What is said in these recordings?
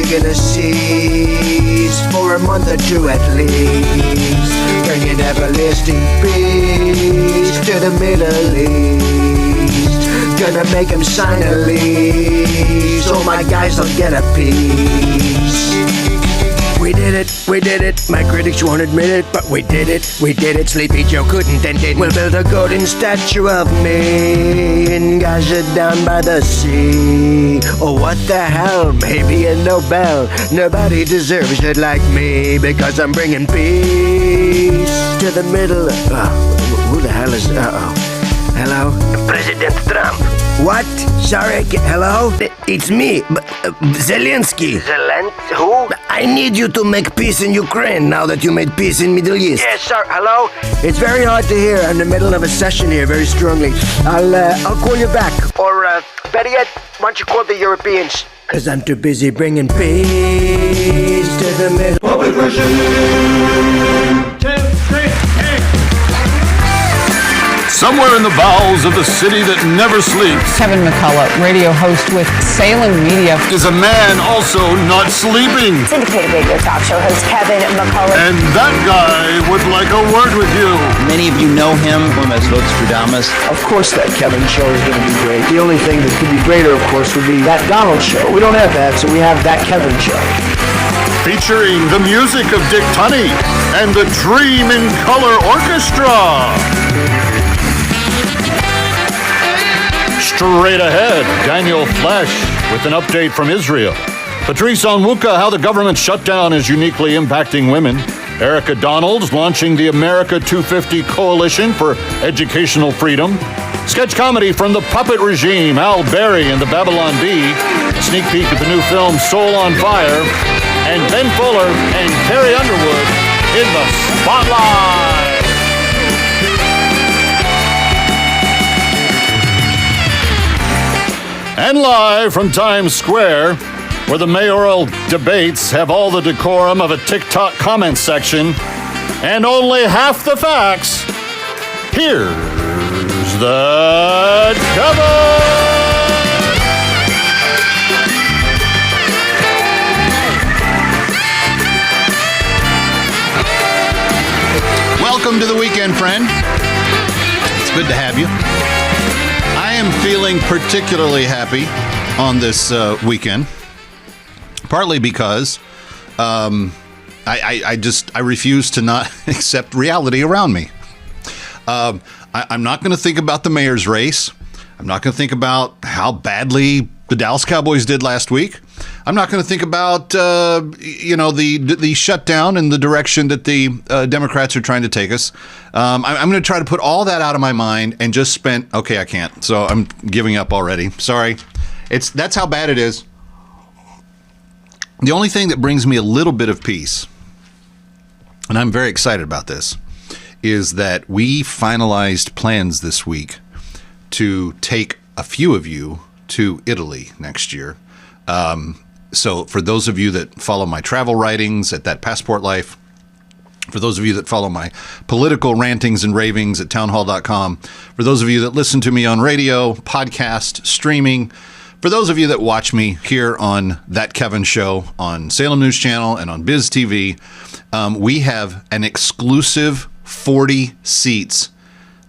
gonna cease for a month or two at least, bringing everlasting peace to the Middle East. Gonna make him sign a lease so my guys will get a piece. We did it, my critics won't admit it, but we did it, Sleepy Joe couldn't and didn't. We'll build a golden statue of me in Gaza down by the sea. Oh, what the hell, maybe a Nobel. Nobody deserves it like me, because I'm bringing peace to the middle. Who the hell is, hello? President Trump. What? Sorry, hello? It's me, Zelensky. Who? I need you to make peace in Ukraine now that you made peace in Middle East. Yes, sir. Hello? It's very hard to hear. I'm in the middle of a session here, very strongly. I'll call you back. Or, better yet, why don't you call the Europeans? Because I'm too busy bringing peace to the middle. Public regime. 2, 3, 8. Somewhere in the bowels of the city that never sleeps, Kevin McCullough, radio host with Salem Media, is a man also not sleeping. Syndicated radio talk show host Kevin McCullough. And that guy would like a word with you. Many of you know him as Nostradamus. Of course that Kevin show is going to be great. The only thing that could be greater, of course, would be that Donald show. We don't have that, so we have that Kevin show. Featuring the music of Dick Tunney and the Dream in Color Orchestra. Straight ahead, Daniel Flesch with an update from Israel. Patrice Onwuka, how the government shutdown is uniquely impacting women. Erika Donald's launching the America 250 Coalition for Educational Freedom. Sketch comedy from the puppet regime, Al Berry and the Babylon Bee. A sneak peek at the new film Soul on Fire. And Ben Fuller and Carrie Underwood in the spotlight. And live from Times Square, where the mayoral debates have all the decorum of a TikTok comment section and only half the facts, here's the cover! Welcome to the weekend, friend. It's good to have you. I am feeling particularly happy on this weekend, partly because I refuse to not accept reality around me. I'm not going to think about the mayor's race. I'm not going to think about how badly the Dallas Cowboys did last week. I'm not going to think about the shutdown and the direction that the Democrats are trying to take us. I'm going to try to put all that out of my mind and just spend. Okay, I can't. So I'm giving up already. Sorry. That's how bad it is. The only thing that brings me a little bit of peace, and I'm very excited about this, is that we finalized plans this week to take a few of you to Italy next year. So for those of you that follow my travel writings at That Passport Life, for those of you that follow my political rantings and ravings at townhall.com, for those of you that listen to me on radio, podcast, streaming, for those of you that watch me here on That Kevin Show on Salem News Channel and on BizTV, we have an exclusive 40 seats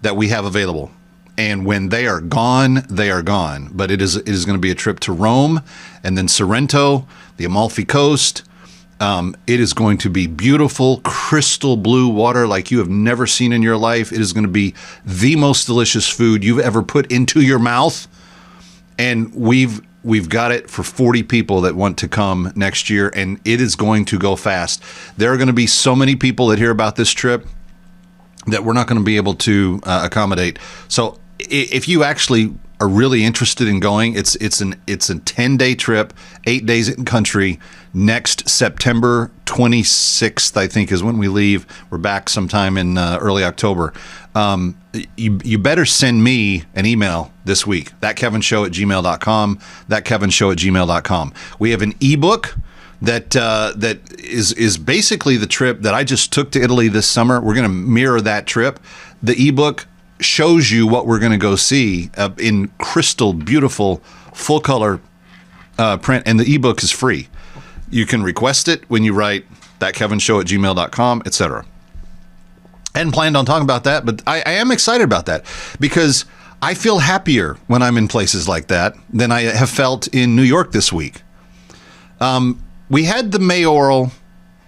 that we have available. And when they are gone, they are gone. But it is going to be a trip to Rome and then Sorrento, the Amalfi Coast. It is going to be beautiful, crystal blue water like you have never seen in your life. It is going to be the most delicious food you've ever put into your mouth. And we've got it for 40 people that want to come next year, and it is going to go fast. There are going to be so many people that hear about this trip that we're not going to be able to accommodate. So if you actually are really interested in going, it's a 10-day trip, 8 days in country. Next September 26th, I think, is when we leave. We're back sometime in early October. You better send me an email this week, thatkevinshow@gmail.com, thatkevinshow@gmail.com. We have an ebook that is basically the trip that I just took to Italy this summer. We're going to mirror that trip. The ebook shows you what we're going to go see in crystal beautiful full color print, and the ebook is free. You can request it when you write thatkevinshow@gmail.com, etc. I hadn't planned on talking about that, but I am excited about that because I feel happier when I'm in places like that than I have felt in New York this week. We had the mayoral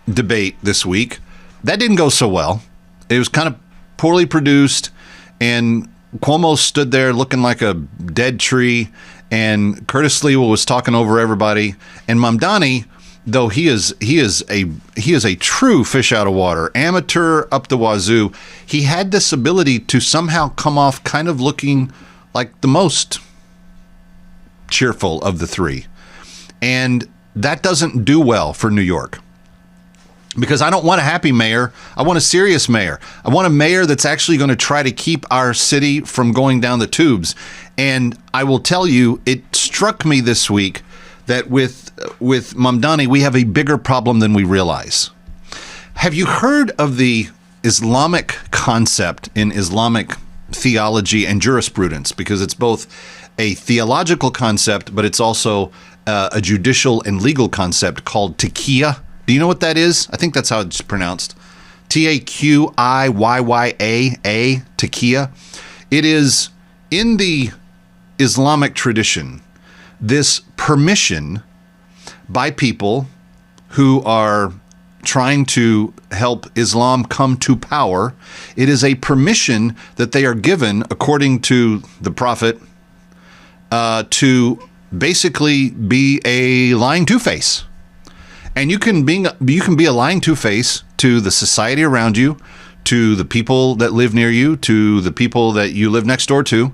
debate this week. That didn't go so well. It was kind of poorly produced, and Cuomo stood there looking like a dead tree, and Curtis Lewa was talking over everybody, and Mamdani, though he is a true fish out of water, amateur up the wazoo, he had this ability to somehow come off kind of looking like the most cheerful of the three. And that doesn't do well for New York. Because I don't want a happy mayor. I want a serious mayor. I want a mayor that's actually going to try to keep our city from going down the tubes. And I will tell you, it struck me this week that with Mamdani, we have a bigger problem than we realize. Have you heard of the Islamic concept in Islamic theology and jurisprudence? Because it's both a theological concept, but it's also a judicial and legal concept called Taqiyya. Do you know what that is? I think that's how it's pronounced. Taqiyya, Taqiyya. It is in the Islamic tradition, this permission by people who are trying to help Islam come to power. It is a permission that they are given, according to the Prophet, to basically be a lying two-face. And you can be a lying two-face to the society around you, to the people that live near you, to the people that you live next door to.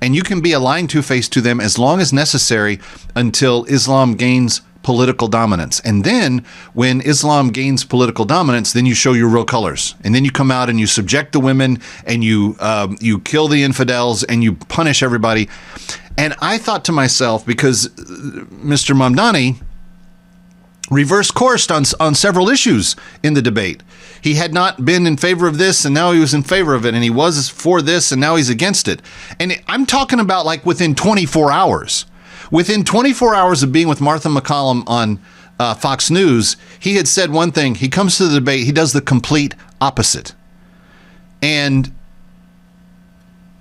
And you can be a lying two-face to them as long as necessary until Islam gains political dominance. And then when Islam gains political dominance, then you show your real colors. And then you come out and you subject the women, and you kill the infidels, and you punish everybody. And I thought to myself, because Mr. Mamdani reverse coursed on several issues in the debate. He had not been in favor of this, and now he was in favor of it, and he was for this, and now he's against it. And I'm talking about like within 24 hours. Within 24 hours of being with Martha McCullough on Fox News, he had said one thing. He comes to the debate, he does the complete opposite. And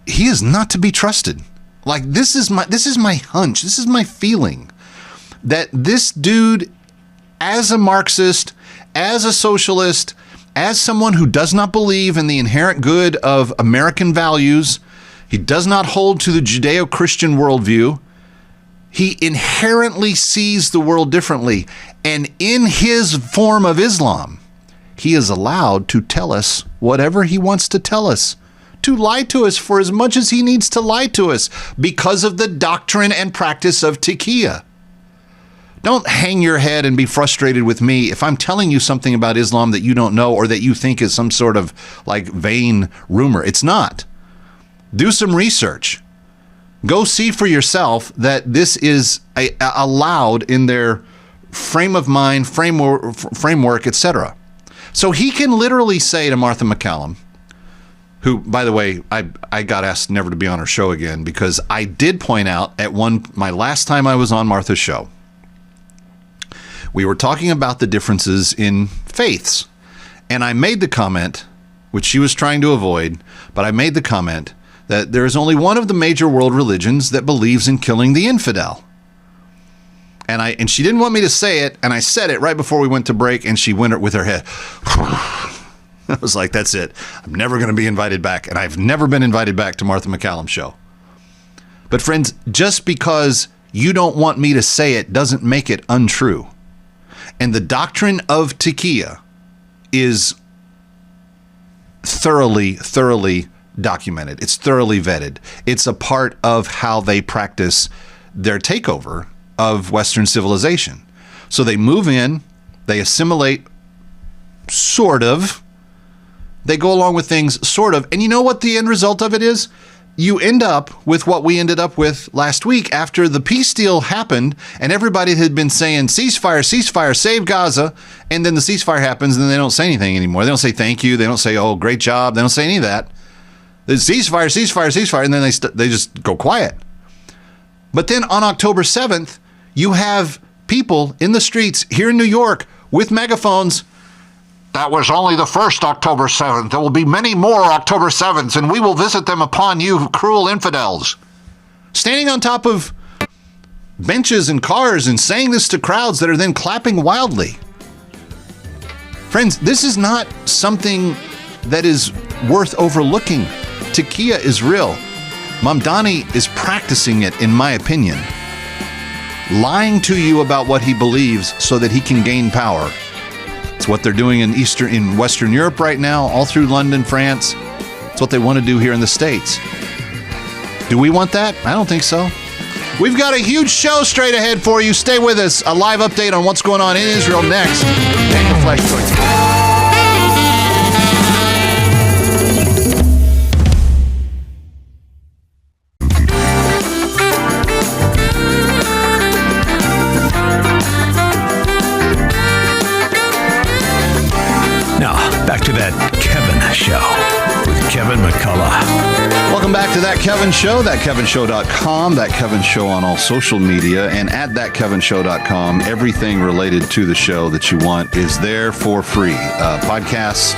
he is not to be trusted. Like, this is my hunch, this is my feeling, that this dude, as a Marxist, as a socialist, as someone who does not believe in the inherent good of American values, he does not hold to the Judeo-Christian worldview. He inherently sees the world differently. And in his form of Islam, he is allowed to tell us whatever he wants to tell us, to lie to us for as much as he needs to lie to us because of the doctrine and practice of Taqiyya. Don't hang your head and be frustrated with me if I'm telling you something about Islam that you don't know or that you think is some sort of like vain rumor. It's not. Do some research. Go see for yourself that this is allowed in their frame of mind, framework, etc. So he can literally say to Martha McCullough, who, by the way, I got asked never to be on her show again because I did point out at my last time I was on Martha's show, we were talking about the differences in faiths. And I made the comment, which she was trying to avoid, but I made the comment that there is only one of the major world religions that believes in killing the infidel. And she didn't want me to say it, and I said it right before we went to break, and she went with her head. I was like, that's it. I'm never going to be invited back, and I've never been invited back to Martha McCallum's show. But friends, just because you don't want me to say it doesn't make it untrue. And the doctrine of Taqiyya is thoroughly documented. It's thoroughly vetted. It's a part of how they practice their takeover of Western civilization. So they move in, they assimilate, sort of. They go along with things, sort of. And you know what the end result of it is? You end up with what we ended up with last week after the peace deal happened and everybody had been saying, ceasefire, save Gaza. And then the ceasefire happens and then they don't say anything anymore. They don't say thank you. They don't say, oh, great job. They don't say any of that. The ceasefire. And then they just go quiet. But then on October 7th, you have people in the streets here in New York with megaphones. That was only the first October 7th. There will be many more October 7ths, and we will visit them upon you, cruel infidels. Standing on top of benches and cars and saying this to crowds that are then clapping wildly. Friends, this is not something that is worth overlooking. Taqiyya is real. Mamdani is practicing it, in my opinion. Lying to you about what he believes so that he can gain power. It's what they're doing in Western Europe right now, all through London, France. It's what they want to do here in the States. Do we want that? I don't think so. We've got a huge show straight ahead for you. Stay with us. A live update on what's going on in Israel next. Daniel Flesch joins us. Back to That Kevin Show with Kevin McCullough. Welcome back to That Kevin Show, thatkevinshow.com, That Kevin Show on all social media, and at thatkevinshow.com, everything related to the show that you want is there for free. Podcasts,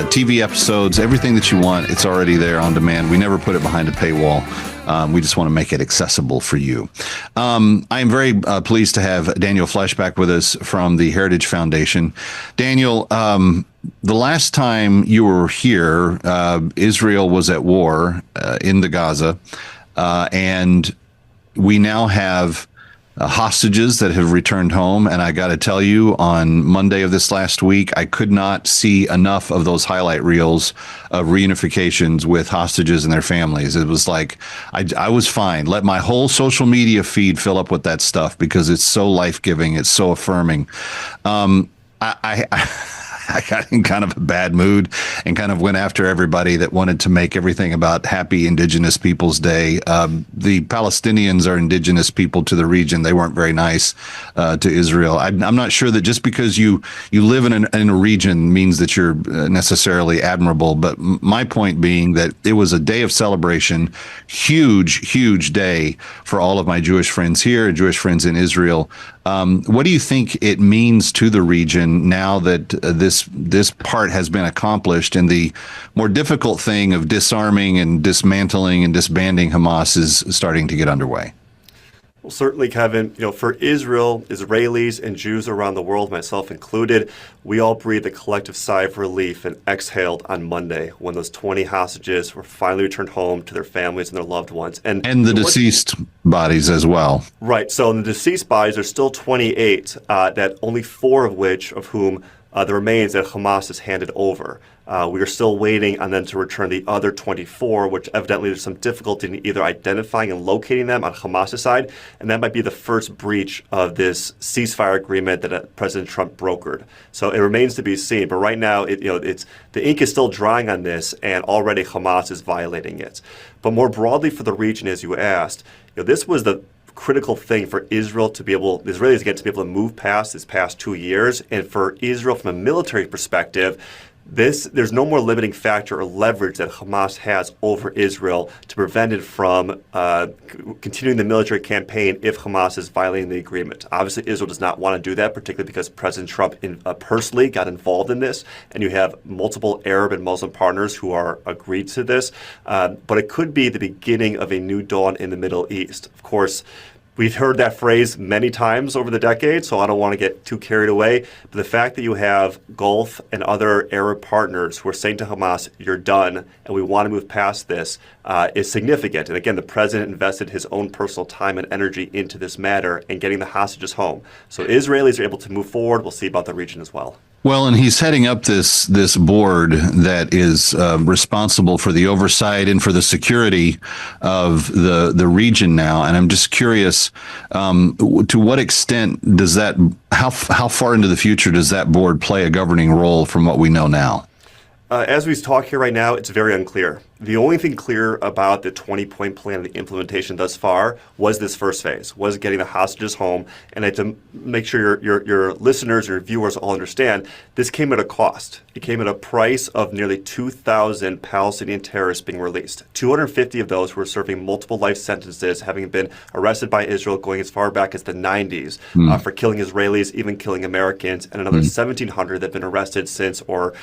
TV episodes, everything that you want, it's already there on demand. We never put it behind a paywall. We just want to make it accessible for you. I am very pleased to have Daniel Flesch back with us from the Heritage Foundation. Daniel, the last time you were here, Israel was at war in the Gaza, and we now have hostages that have returned home. And I got to tell you, on Monday of this last week, I could not see enough of those highlight reels of reunifications with hostages and their families. It was like, I was fine. Let my whole social media feed fill up with that stuff because it's so life-giving. It's so affirming. I got in kind of a bad mood and kind of went after everybody that wanted to make everything about Happy Indigenous Peoples Day. The Palestinians are indigenous people to the region. They weren't very nice to Israel. I'm not sure that just because you live in a region means that you're necessarily admirable. But my point being that it was a day of celebration, huge day for all of my Jewish friends here, Jewish friends in Israel. What do you think it means to the region now that this part has been accomplished and the more difficult thing of disarming and dismantling and disbanding Hamas is starting to get underway? Well, certainly, Kevin, for Israel, Israelis, and Jews around the world, myself included, we all breathed a collective sigh of relief and exhaled on Monday when those 20 hostages were finally returned home to their families and their loved ones. And the deceased bodies as well. Right. So in the deceased bodies, there's still 28, that only 4 of whom the remains that Hamas has handed over. We are still waiting on them to return the other 24, which evidently there's some difficulty in either identifying and locating them on Hamas' side, and that might be the first breach of this ceasefire agreement that President Trump brokered. So it remains to be seen. But right now, it's the ink is still drying on this, and already Hamas is violating it. But more broadly for the region, as you asked, this was the critical thing for Israel to be able, the Israelis again, to be able to move past this past 2 years, and for Israel from a military perspective, there's no more limiting factor or leverage that Hamas has over Israel to prevent it from continuing the military campaign if Hamas is violating the agreement. Obviously, Israel does not want to do that, particularly because President Trump personally got involved in this, and you have multiple Arab and Muslim partners who are agreed to this. But it could be the beginning of a new dawn in the Middle East. Of course, we've heard that phrase many times over the decades, so I don't want to get too carried away. But the fact that you have Gulf and other Arab partners who are saying to Hamas, you're done, and we want to move past this, is significant. And again, the president invested his own personal time and energy into this matter and getting the hostages home. So Israelis are able to move forward. We'll see about the region as well. Well, and he's heading up this board that is responsible for the oversight and for the security of the region now. And I'm just curious, to what extent does that, how far into the future does that board play a governing role from what we know now? As we talk here right now, it's very unclear. The only thing clear about the 20-point plan, the implementation thus far, was this first phase, was getting the hostages home. And to make sure your listeners, your viewers all understand, this came at a cost. It came at a price of nearly 2,000 Palestinian terrorists being released. 250 of those were serving multiple life sentences, having been arrested by Israel going as far back as the 90s for killing Israelis, even killing Americans, and another 1,700 that have been arrested since or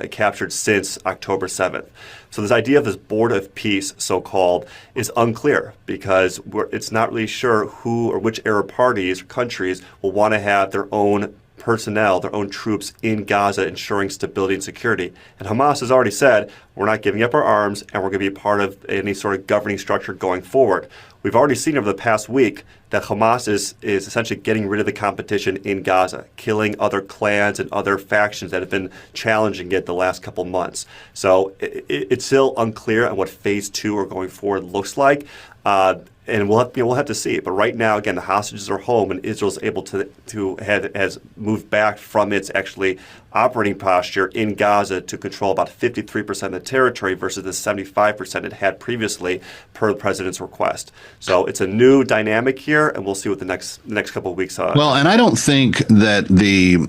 captured since October 7th. So this idea of this board of peace, so-called, is unclear because it's not really sure who or which Arab parties or countries will want to have their own personnel, their own troops in Gaza ensuring stability and security. And Hamas has already said, we're not giving up our arms and we're going to be part of any sort of governing structure going forward. We've already seen over the past week that Hamas is essentially getting rid of the competition in Gaza, killing other clans and other factions that have been challenging it the last couple months. So it's still unclear on what phase 2 or going forward looks like. And we'll have to see. But right now, again, the hostages are home, and Israel's able has moved back from its actually operating posture in Gaza to control about 53% of the territory versus the 75% it had previously per the president's request. So it's a new dynamic here, and we'll see what the next couple of weeks are. Well, and I don't think that the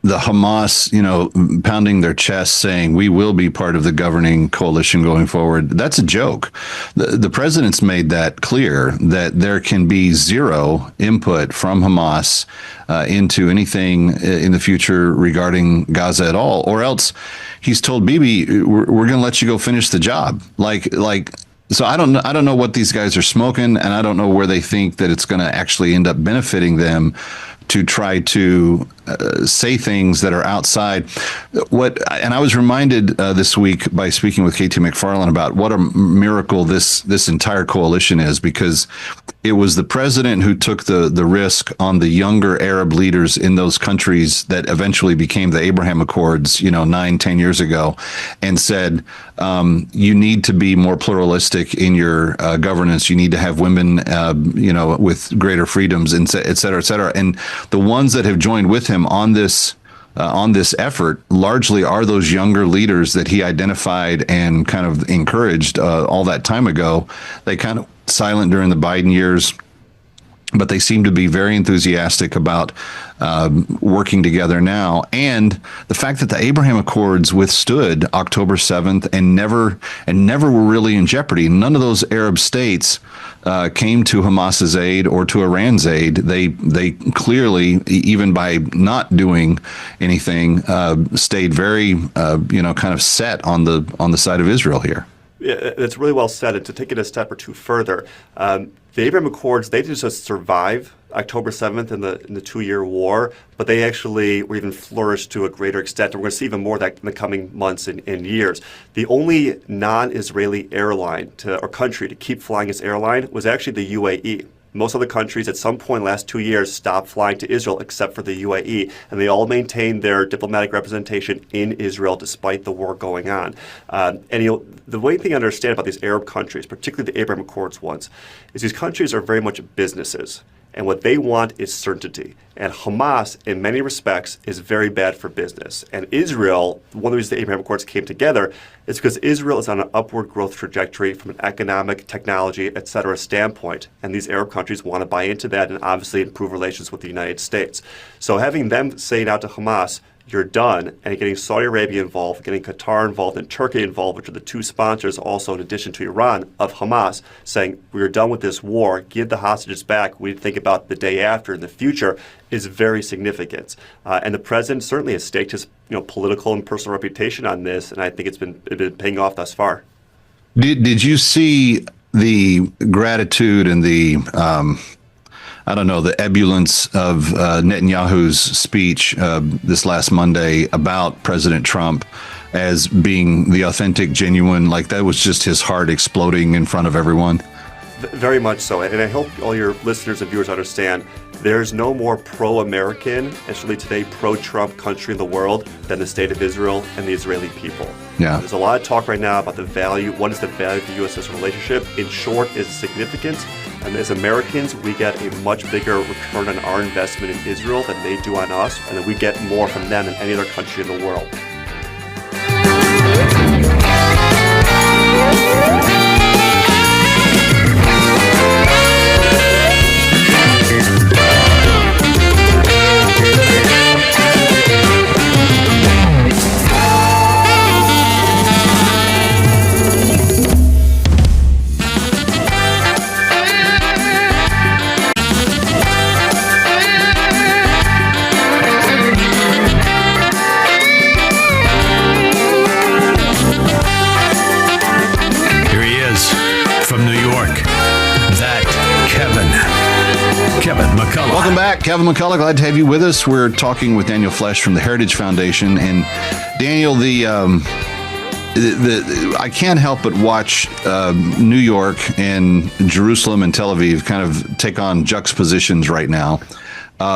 Hamas, pounding their chest saying we will be part of the governing coalition going forward, that's a joke. The president's made that clear that there can be zero input from Hamas into anything in the future regarding Gaza at all, or else he's told Bibi, we're going to let you go finish the job. So I don't know what these guys are smoking, and I don't know where they think that it's going to actually end up benefiting them to try to say things that are outside and I was reminded this week by speaking with KT McFarland about what a miracle this entire coalition is, because it was the president who took the risk on the younger Arab leaders in those countries that eventually became the Abraham Accords, 9-10 years ago, and said, you need to be more pluralistic in your governance. You need to have women, with greater freedoms, et cetera, et cetera. And the ones that have joined with him on this effort largely are those younger leaders that he identified and kind of encouraged all that time ago. They kind of silent during the Biden years, but they seem to be very enthusiastic about working together now. And the fact that the Abraham Accords withstood October 7th and never were really in jeopardy. None of those Arab states came to Hamas's aid or to Iran's aid. They clearly, even by not doing anything, stayed very kind of set on the side of Israel here. Yeah, it's really well said. And to take it a step or two further, the Abraham Accords, they didn't just survive October 7th in the 2-year war, but they actually were even flourished to a greater extent. And we're going to see even more of that in the coming months and years. The only non-Israeli airline or country to keep flying its airline was actually the UAE. Most other countries at some point in the last 2 years stopped flying to Israel except for the UAE, and they all maintained their diplomatic representation in Israel despite the war going on. The way thing to understand about these Arab countries, particularly the Abraham Accords ones, is these countries are very much businesses. And what they want is certainty. And Hamas, in many respects, is very bad for business. And Israel, one of the reasons the Abraham Accords came together is because Israel is on an upward growth trajectory from an economic, technology, et cetera standpoint. And these Arab countries want to buy into that and obviously improve relations with the United States. So having them say now to Hamas, you're done, and getting Saudi Arabia involved, getting Qatar involved, and Turkey involved, which are the two sponsors also in addition to Iran of Hamas, saying we're done with this war, give the hostages back, we need to think about the day after in the future, is very significant. And the president certainly has staked his political and personal reputation on this, and I think it's been paying off thus far. Did you see the gratitude and the the ebullience of Netanyahu's speech this last Monday about President Trump as being the authentic, genuine, like that was just his heart exploding in front of everyone? Very much so. And I hope all your listeners and viewers understand there's no more pro-American, and certainly today pro-Trump country in the world than the state of Israel and the Israeli people. Yeah. There's a lot of talk right now about the value. What is the value of the U.S.-Israel relationship? In short, is significant. And as Americans, we get a much bigger return on our investment in Israel than they do on us, and that we get more from them than any other country in the world. Welcome back. Kevin McCullough, glad to have you with us. We're talking with Daniel Flesch from the Heritage Foundation. And Daniel, I can't help but watch New York and Jerusalem and Tel Aviv kind of take on juxtapositions right now.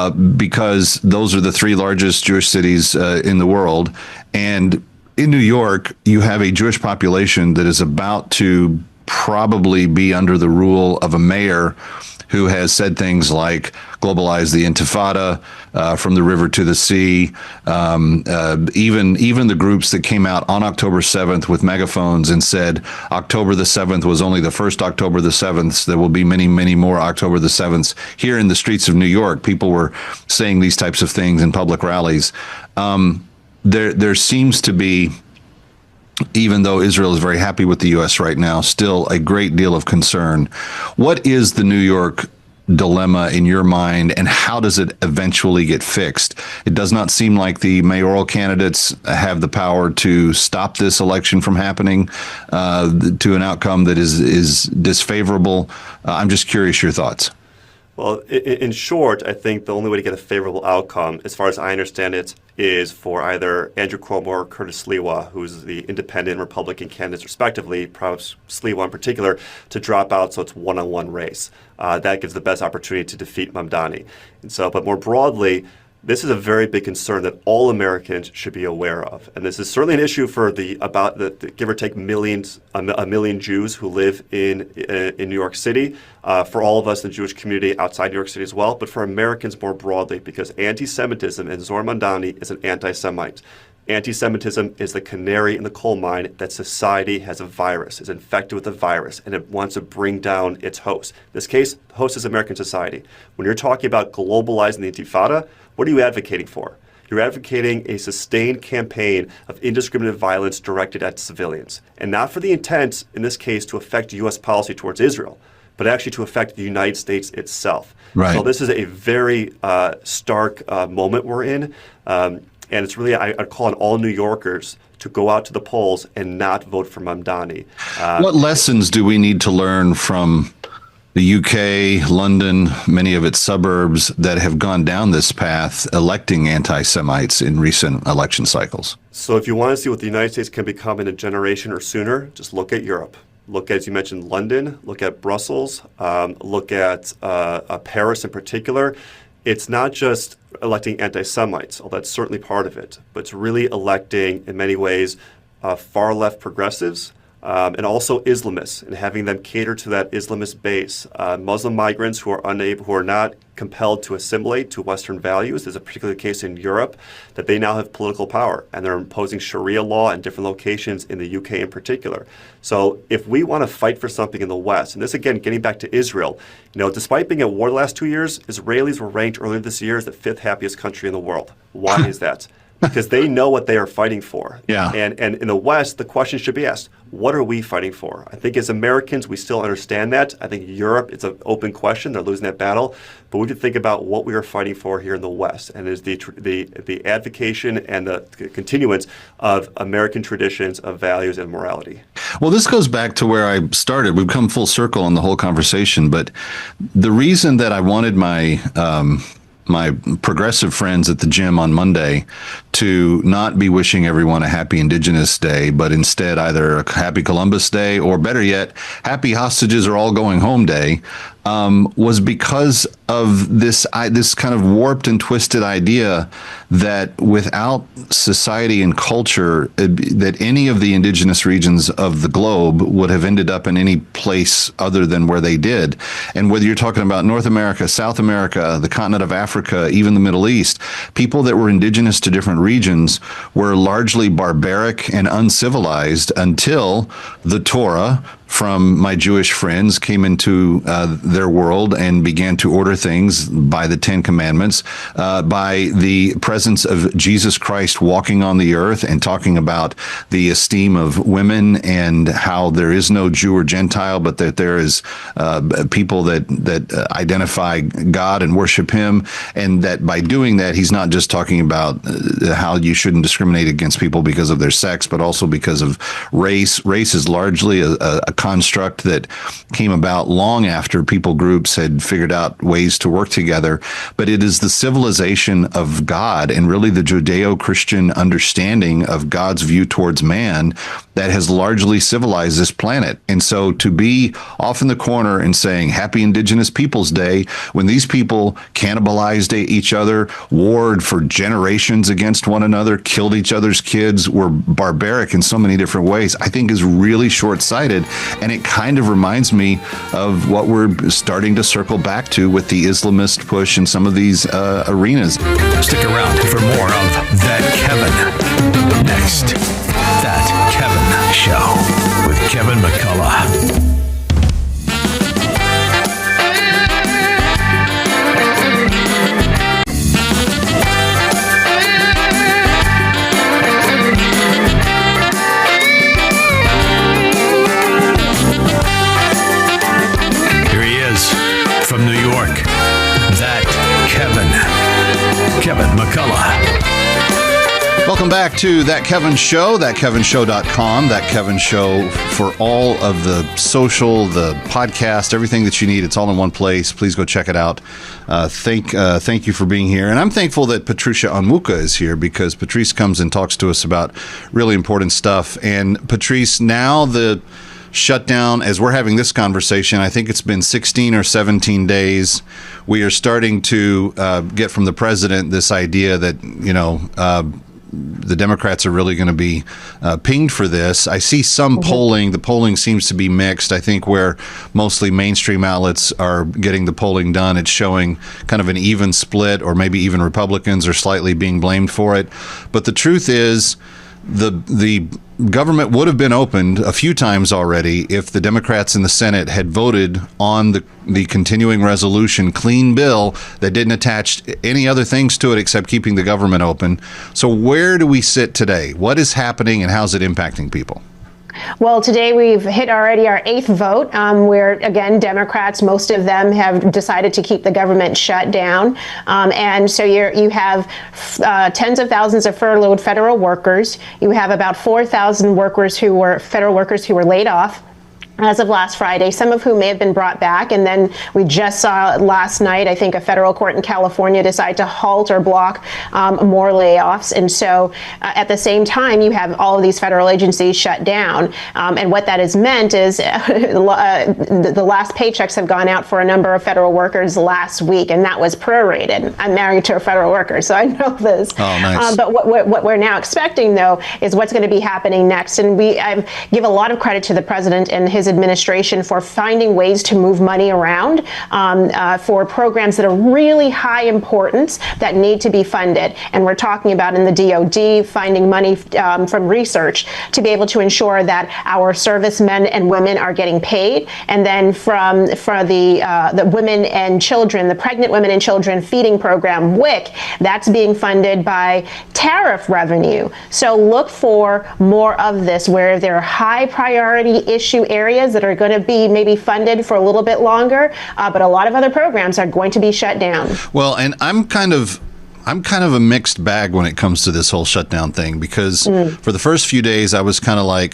Because those are the three largest Jewish cities in the world. And in New York, you have a Jewish population that is about to probably be under the rule of a mayor who has said things like globalize the intifada, from the river to the sea. Even the groups that came out on October 7th with megaphones and said October the 7th was only the first October the 7th. There will be many, many more October the 7th here in the streets of New York. People were saying these types of things in public rallies. There seems to be, even though Israel is very happy with the U.S. right now, still a great deal of concern. What is the New York dilemma in your mind, and how does it eventually get fixed? It does not seem like the mayoral candidates have the power to stop this election from happening to an outcome that is disfavorable. I'm just curious your thoughts. Well, in short, I think the only way to get a favorable outcome, as far as I understand it, is for either Andrew Cuomo or Curtis Sliwa, who's the independent Republican candidates respectively, perhaps Sliwa in particular, to drop out so it's one-on-one race. That gives the best opportunity to defeat Mamdani. And so, but more broadly, this is a very big concern that all Americans should be aware of. And this is certainly an issue for the give or take a million Jews who live in New York City, for all of us in the Jewish community outside New York City as well, but for Americans more broadly, because anti-Semitism, and Zohar Mamdani is an anti-Semite. Anti-Semitism is the canary in the coal mine that society has a virus, is infected with a virus, and it wants to bring down its host. In this case, the host is American society. When you're talking about globalizing the intifada, what are you advocating for? You're advocating a sustained campaign of indiscriminate violence directed at civilians, and not for the intent, in this case, to affect U.S. policy towards Israel, but actually to affect the United States itself. Right. So this is a very stark moment we're in. And it's really, I'd call on all New Yorkers to go out to the polls and not vote for Mamdani. What lessons do we need to learn from the UK, London, many of its suburbs that have gone down this path, electing anti-Semites in recent election cycles? So if you want to see what the United States can become in a generation or sooner, just look at Europe. Look, as you mentioned, London, look at Brussels, look at Paris in particular. It's not just electing anti-Semites, although that's certainly part of it, but it's really electing, in many ways, far-left progressives, and also Islamists, and having them cater to that Islamist base. Muslim migrants who are not compelled to assimilate to Western values. There's a particular case in Europe that they now have political power, and they're imposing Sharia law in different locations in the UK in particular. So if we want to fight for something in the West, and this again, getting back to Israel, despite being at war the last 2 years, Israelis were ranked earlier this year as the 5th happiest country in the world. Why is that? Because they know what they are fighting for. Yeah. And in the West, the question should be asked, what are we fighting for? I think as Americans, we still understand that. I think Europe, it's an open question. They're losing that battle. But we can think about what we are fighting for here in the West, and is the advocation and the continuance of American traditions of values and morality. Well, this goes back to where I started. We've come full circle on the whole conversation. But the reason that I wanted my progressive friends at the gym on Monday to not be wishing everyone a happy Indigenous Day, but instead either a happy Columbus Day, or better yet, happy hostages are all going home day, was because of this kind of warped and twisted idea that without society and culture, that any of the indigenous regions of the globe would have ended up in any place other than where they did. And whether you're talking about North America, South America, the continent of Africa, even the Middle East, people that were indigenous to different regions were largely barbaric and uncivilized until the Torah from my Jewish friends came into their world and began to order things by the Ten Commandments, by the presence of Jesus Christ walking on the earth and talking about the esteem of women and how there is no Jew or Gentile, but that there is people that identify God and worship him, and that by doing that, he's not just talking about how you shouldn't discriminate against people because of their sex, but also because of race. Race is largely a construct that came about long after people groups had figured out ways to work together. But it is the civilization of God and really the Judeo-Christian understanding of God's view towards man that has largely civilized this planet. And so to be off in the corner and saying Happy Indigenous Peoples Day when these people cannibalized each other, warred for generations against one another, killed each other's kids, were barbaric in so many different ways, I think is really short-sighted. And it kind of reminds me of what we're starting to circle back to with the Islamist push in some of these arenas. Stick around for more of That Kevin. Next, That Kevin Show with Kevin McCullough. From New York, That Kevin McCullough. Welcome back to That Kevin Show, thatkevinshow.com, That Kevin Show for all of the social, the podcast, everything that you need. It's all in one place. Please go check it out. Thank you for being here. And I'm thankful that Onwuka is here because Patrice comes and talks to us about really important stuff. And Patrice, now the shutdown, as we're having this conversation, I think it's been 16 or 17 days. We are starting to get from the president this idea that, the Democrats are really going to be pinged for this. I see some polling. The polling seems to be mixed. I think where mostly mainstream outlets are getting the polling done, it's showing kind of an even split, or maybe even Republicans are slightly being blamed for it. But the truth is, the government would have been opened a few times already if the Democrats in the Senate had voted on the continuing resolution clean bill that didn't attach any other things to it except keeping the government open. So where do we sit today? What is happening and how's it impacting people? Well, today we've hit already our 8th vote, where, again, Democrats, most of them have decided to keep the government shut down. And so you have tens of thousands of furloughed federal workers. You have about 4,000 federal workers who were laid off as of last Friday, some of whom may have been brought back. And then we just saw last night, I think, a federal court in California decide to halt or block more layoffs. And so at the same time, you have all of these federal agencies shut down. And what that has meant is the last paychecks have gone out for a number of federal workers last week, and that was prorated. I'm married to a federal worker, so I know this. Oh, nice. But what we're now expecting, though, is what's going to be happening next. And I give a lot of credit to the president and his administration for finding ways to move money around for programs that are really high importance that need to be funded. And we're talking about in the DOD finding money from research to be able to ensure that our servicemen and women are getting paid. And then for the women and children, the pregnant women and children feeding program, WIC, that's being funded by tariff revenue. So look for more of this where there are high priority issue areas that are going to be maybe funded for a little bit longer, but a lot of other programs are going to be shut down. Well, and I'm kind of a mixed bag when it comes to this whole shutdown thing because for the first few days I was kind of like,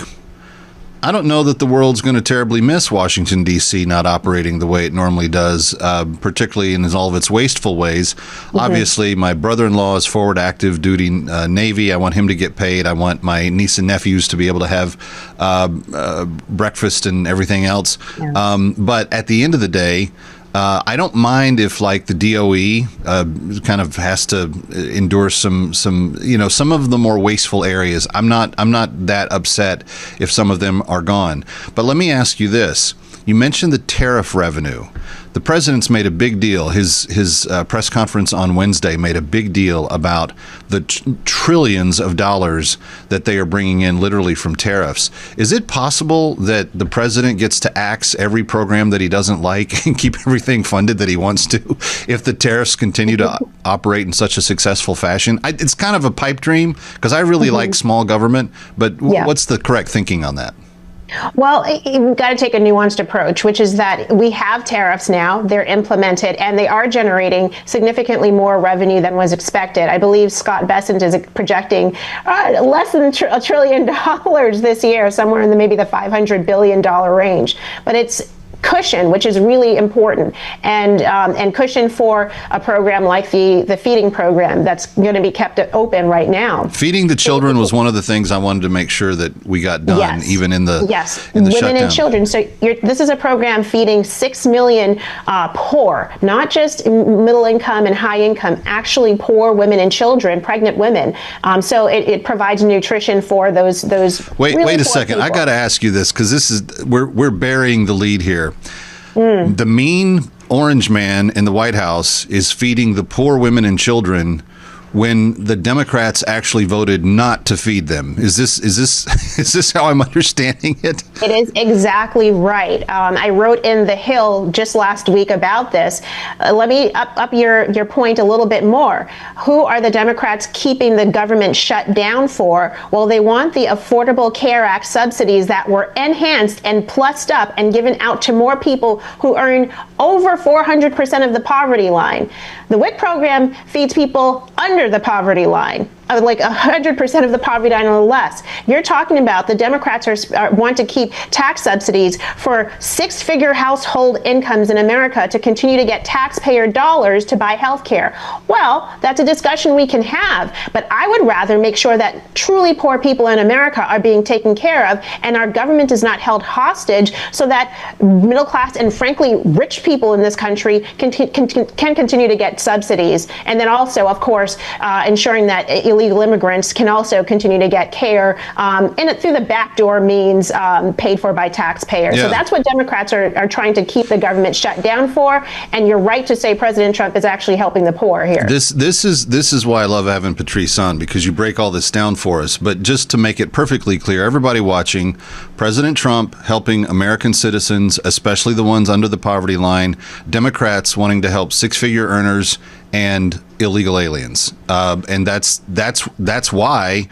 I don't know that the world's going to terribly miss Washington, D.C. not operating the way it normally does, particularly in all of its wasteful ways. Obviously, my brother-in-law is forward active duty Navy. I want him to get paid. I want my niece and nephews to be able to have breakfast and everything else. Yeah. But at the end of the day, I don't mind if, like, the DOE kind of has to endure some of the more wasteful areas. I'm not that upset if some of them are gone. But let me ask you this. You mentioned the tariff revenue. The president's made a big deal. His press conference on Wednesday made a big deal about the trillions of dollars that they are bringing in literally from tariffs. Is it possible that the president gets to axe every program that he doesn't like and keep everything funded that he wants to if the tariffs continue to operate in such a successful fashion? It's kind of a pipe dream because I really like small government, but what's the correct thinking on that? Well, we've got to take a nuanced approach, which is that we have tariffs now, they're implemented, and they are generating significantly more revenue than was expected. I believe Scott Bessent is projecting less than $1 trillion this year, somewhere in maybe the $500 billion range. But it's cushion, which is really important, and cushion for a program like the feeding program that's going to be kept open right now. Feeding the children was one of the things I wanted to make sure that we got done, yes. even in the women shutdown. And children. So this is a program feeding 6 million poor, not just middle income and high income, actually poor women and children, pregnant women. So it provides nutrition for those. Wait a second. People. I got to ask you this, because we're burying the lead here. The mean orange man in the White House is feeding the poor women and children when the Democrats actually voted not to feed them. Is this how I'm understanding it? It is exactly right. I wrote in The Hill just last week about this. Let me up your point a little bit more. Who are the Democrats keeping the government shut down for? Well, they want the Affordable Care Act subsidies that were enhanced and plussed up and given out to more people who earn over 400% of the poverty line. The WIC program feeds people under the poverty line, like 100% of the poverty line or less. You're talking about the Democrats want to keep tax subsidies for six-figure household incomes in America to continue to get taxpayer dollars to buy health care. Well, that's a discussion we can have, but I would rather make sure that truly poor people in America are being taken care of and our government is not held hostage so that middle class and frankly rich people in this country can continue to get subsidies. And then also, of course, ensuring that illegal immigrants can also continue to get care through the backdoor means paid for by taxpayers. Yeah. So that's what Democrats are trying to keep the government shut down for. And you're right to say President Trump is actually helping the poor here. This is why I love having Patrice on, because you break all this down for us. But just to make it perfectly clear, everybody watching, President Trump helping American citizens, especially the ones under the poverty line, Democrats wanting to help six-figure earners and illegal aliens, and that's why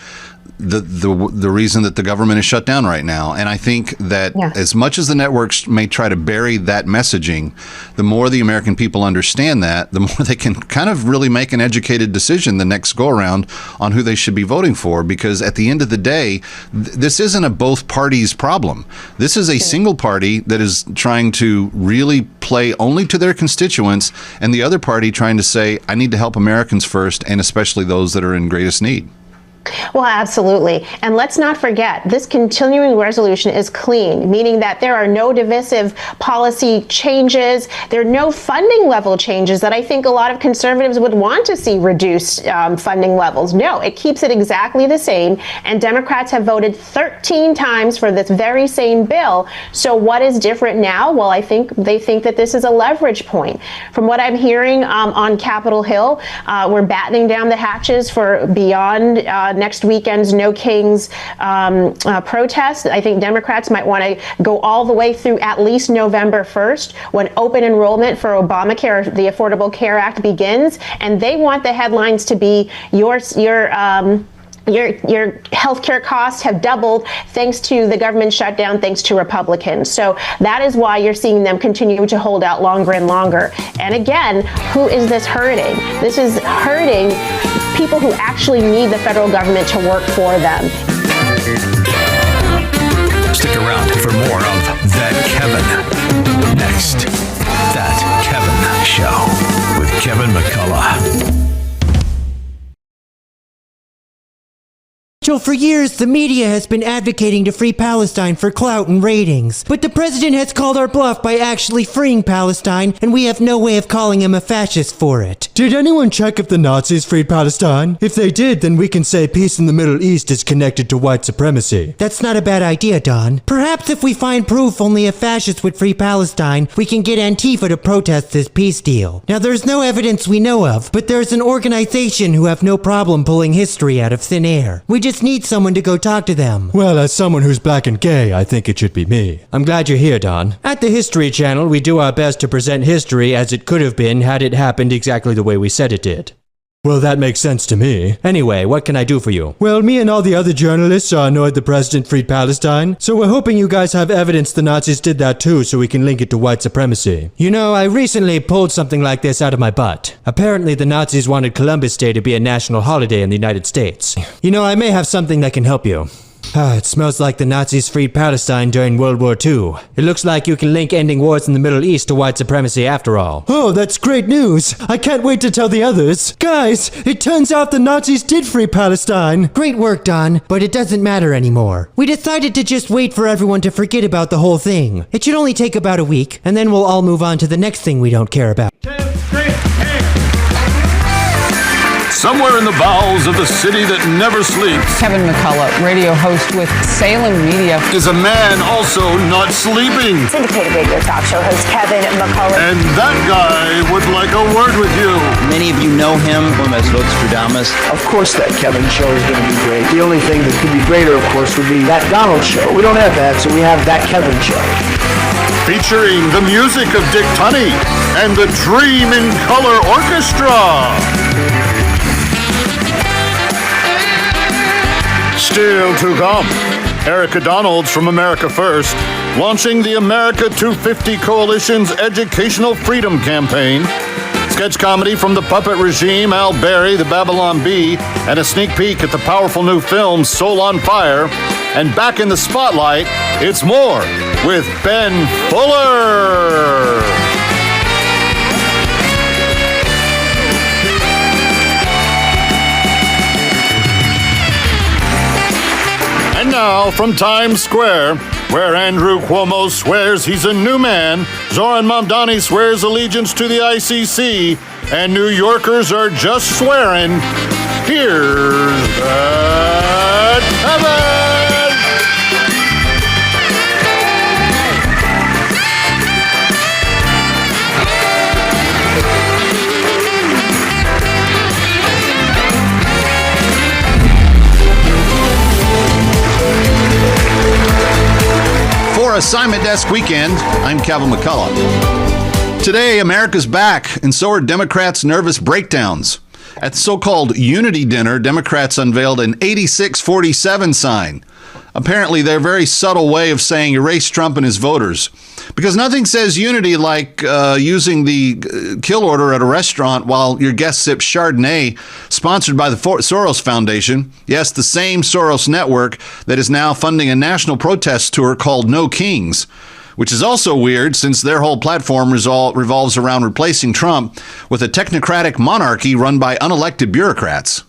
the reason that the government is shut down right now. And I think that as much as the networks may try to bury that messaging, the more the American people understand that, the more they can kind of really make an educated decision the next go around on who they should be voting for. Because at the end of the day, this isn't a both parties problem. This is a single party that is trying to really play only to their constituents, and the other party trying to say, I need to help Americans first, and especially those that are in greatest need. Well, absolutely. And let's not forget, this continuing resolution is clean, meaning that there are no divisive policy changes. There are no funding level changes that I think a lot of conservatives would want to see reduced funding levels. No, it keeps it exactly the same. And Democrats have voted 13 times for this very same bill. So what is different now? Well, I think they think that this is a leverage point. From what I'm hearing on Capitol Hill, we're battening down the hatches for beyond next weekend's No Kings protest. I think Democrats might want to go all the way through at least November 1st, when open enrollment for Obamacare, the Affordable Care Act, begins. And they want the headlines to be your healthcare costs have doubled thanks to the government shutdown, thanks to Republicans. So that is why you're seeing them continue to hold out longer and longer. And again, who is this hurting? This is hurting people who actually need the federal government to work for them. Stick around for more of That Kevin. Next, That Kevin Show with Kevin McCullough. For years, the media has been advocating to free Palestine for clout and ratings. But the president has called our bluff by actually freeing Palestine, and we have no way of calling him a fascist for it. Did anyone check if the Nazis freed Palestine? If they did, then we can say peace in the Middle East is connected to white supremacy. That's not a bad idea, Don. Perhaps if we find proof only a fascist would free Palestine, we can get Antifa to protest this peace deal. Now, there's no evidence we know of, but there's an organization who have no problem pulling history out of thin air. We just need someone to go talk to them. Well, as someone who's black and gay, I think it should be me. I'm glad you're here, Don. At the History Channel, we do our best to present history as it could have been had it happened exactly the way we said it did. Well, that makes sense to me. Anyway, what can I do for you? Well, me and all the other journalists are annoyed the president freed Palestine, so we're hoping you guys have evidence the Nazis did that too so we can link it to white supremacy. You know, I recently pulled something like this out of my butt. Apparently the Nazis wanted Columbus Day to be a national holiday in the United States. You know, I may have something that can help you. It smells like the Nazis freed Palestine during World War II. It looks like you can link ending wars in the Middle East to white supremacy after all. Oh, that's great news. I can't wait to tell the others. Guys, it turns out the Nazis did free Palestine. Great work, Don, but it doesn't matter anymore. We decided to just wait for everyone to forget about the whole thing. It should only take about a week, and then we'll all move on to the next thing we don't care about. Somewhere in the bowels of the city that never sleeps Kevin McCullough, radio host with Salem Media, is a man also not sleeping. Syndicated radio talk show host Kevin McCullough. And that guy would like a word with you. Many of you know him from as votes for Damas. Of course that Kevin show is going to be great. The only thing that could be greater, of course, would be that Donald show. We don't have that, so we have that Kevin show. Featuring the music of Dick Tunney and the Dream in Color Orchestra. Still to come, Erika Donalds from America First, launching the America 250 Coalition's Educational Freedom Campaign, sketch comedy from the puppet regime, Al Berry, the Babylon Bee, and a sneak peek at the powerful new film Soul on Fire, and back in the spotlight, it's more with Ben Fuller. And now, from Times Square, where Andrew Cuomo swears he's a new man, Zoran Mamdani swears allegiance to the ICC, and New Yorkers are just swearing, here's Pat Kevin! For Assignment Desk Weekend, I'm Kevin McCullough. Today, America's back, and so are Democrats' nervous breakdowns. At the so-called Unity Dinner, Democrats unveiled an 86-47 sign. Apparently, their very subtle way of saying erase Trump and his voters. Because nothing says unity like using the kill order at a restaurant while your guest sips Chardonnay, sponsored by the Soros Foundation. Yes, the same Soros network that is now funding a national protest tour called No Kings, which is also weird since their whole platform revolves around replacing Trump with a technocratic monarchy run by unelected bureaucrats.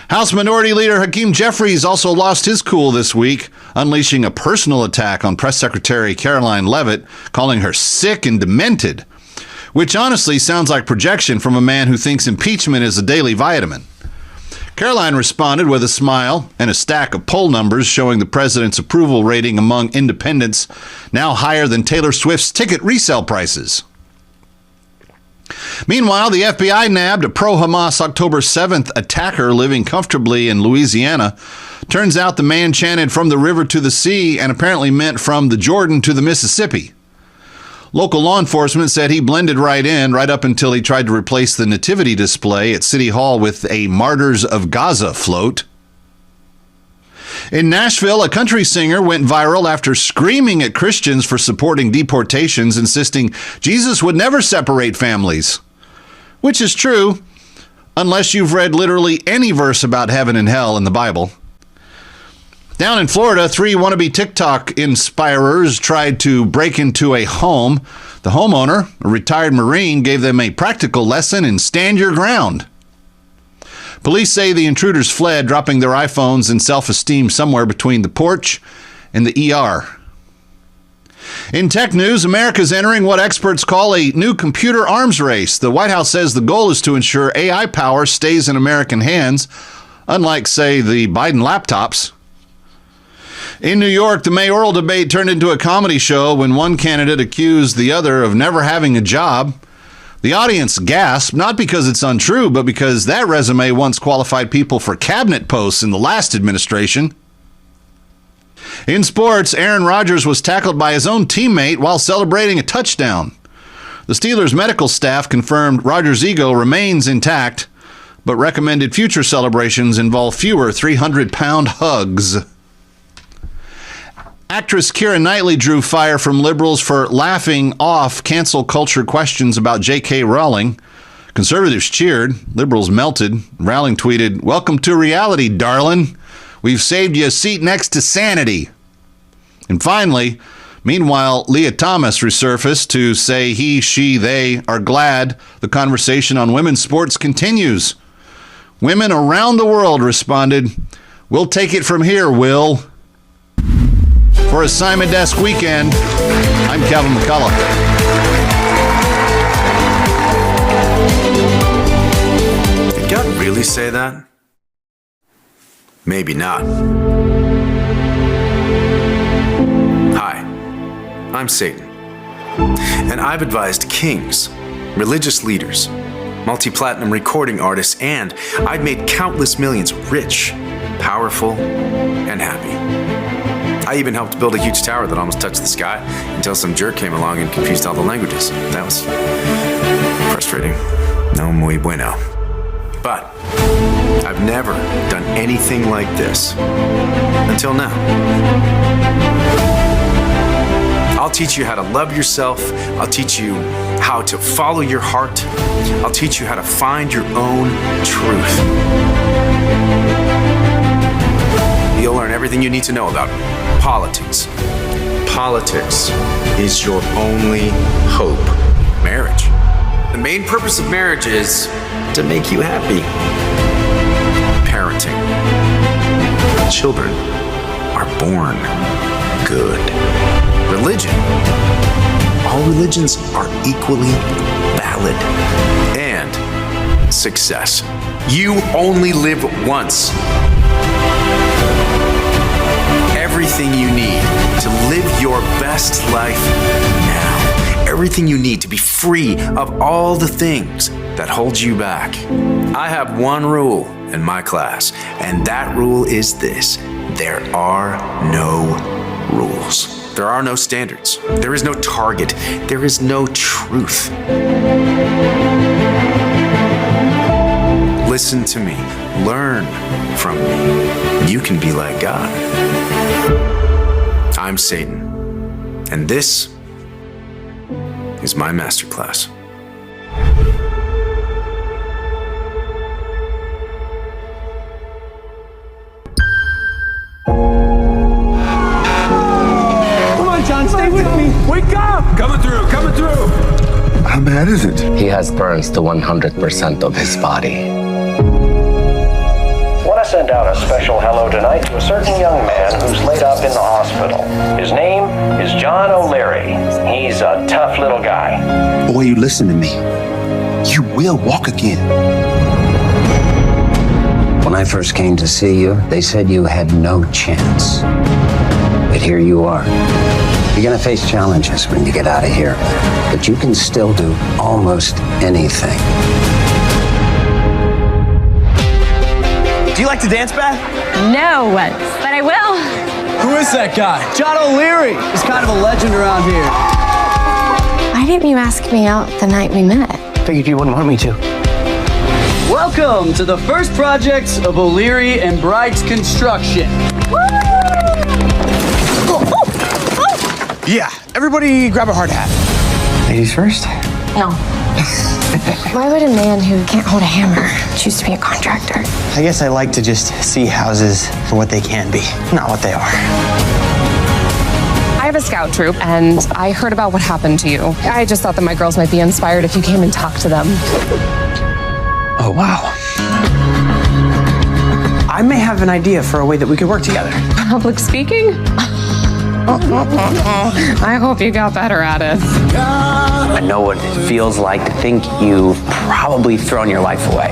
House Minority Leader Hakeem Jeffries also lost his cool this week, unleashing a personal attack on Press Secretary Caroline Leavitt, calling her sick and demented, which honestly sounds like projection from a man who thinks impeachment is a daily vitamin. Caroline responded with a smile and a stack of poll numbers showing the president's approval rating among independents now higher than Taylor Swift's ticket resale prices. Meanwhile, the FBI nabbed a pro-Hamas October 7th attacker living comfortably in Louisiana. Turns out the man chanted from the river to the sea and apparently meant from the Jordan to the Mississippi. Local law enforcement said he blended right in, right up until he tried to replace the nativity display at City Hall with a Martyrs of Gaza float. In Nashville, a country singer went viral after screaming at Christians for supporting deportations, insisting Jesus would never separate families. Which is true, unless you've read literally any verse about heaven and hell in the Bible. Down in Florida, 3 wannabe TikTok inspirers tried to break into a home. The homeowner, a retired Marine, gave them a practical lesson in stand your ground. Police say the intruders fled, dropping their iPhones and self-esteem somewhere between the porch and the ER. In tech news, America's entering what experts call a new computer arms race. The White House says the goal is to ensure AI power stays in American hands, unlike, say, the Biden laptops. In New York, the mayoral debate turned into a comedy show when one candidate accused the other of never having a job. The audience gasped, not because it's untrue, but because that resume once qualified people for cabinet posts in the last administration. In sports, Aaron Rodgers was tackled by his own teammate while celebrating a touchdown. The Steelers' medical staff confirmed Rodgers' ego remains intact, but recommended future celebrations involve fewer 300-pound hugs. Actress Keira Knightley drew fire from liberals for laughing off cancel culture questions about J.K. Rowling. Conservatives cheered, liberals melted. Rowling tweeted, "Welcome to reality, darling. We've saved you a seat next to sanity." And finally, meanwhile, Leah Thomas resurfaced to say he, she, they are glad the conversation on women's sports continues. Women around the world responded, "We'll take it from here, Will." For Assignment Desk Weekend, I'm Calvin McCullough. Did God really say that? Maybe not. Hi, I'm Satan, and I've advised kings, religious leaders, multi-platinum recording artists, and I've made countless millions rich, powerful, and happy. I even helped build a huge tower that almost touched the sky until some jerk came along and confused all the languages. That was frustrating. No muy bueno. But I've never done anything like this until now. I'll teach you how to love yourself. I'll teach you how to follow your heart. I'll teach you how to find your own truth. You'll learn everything you need to know about politics. Politics is your only hope. Marriage. The main purpose of marriage is to make you happy. Parenting. Children are born good. Religion. All religions are equally valid. And success. You only live once. Everything you need to live your best life now. Everything you need to be free of all the things that hold you back. I have one rule in my class, and that rule is this: there are no rules. There are no standards. There is no target. There is no truth. Listen to me. Learn from me. You can be like God. I'm Satan, and this is my masterclass. Come on, John, stay with me. Wake up! Coming through. How bad is it? He has burns to 100% of his body. I want to send out a special hello tonight to a certain young man who's laid up in the hospital. His name is John O'Leary. He's a tough little guy. Boy, you listen to me. You will walk again. When I first came to see you, they said you had no chance. But here you are. You're gonna face challenges when you get out of here, but you can still do almost anything. Do you like to dance, Beth? No, but I will. Who is that guy? John O'Leary. He's kind of a legend around here. Why didn't you ask me out the night we met? Figured you wouldn't want me to. Welcome to the first project of O'Leary and Bright's construction. Yeah, everybody grab a hard hat. Ladies first? No. Why would a man who can't hold a hammer choose to be a contractor? I guess I like to just see houses for what they can be, not what they are. I have a scout troop, and I heard about what happened to you. I just thought that my girls might be inspired if you came and talked to them. Oh, wow. I may have an idea for a way that we could work together. Public speaking? I hope you got better at it. I know what it feels like to think you've probably thrown your life away.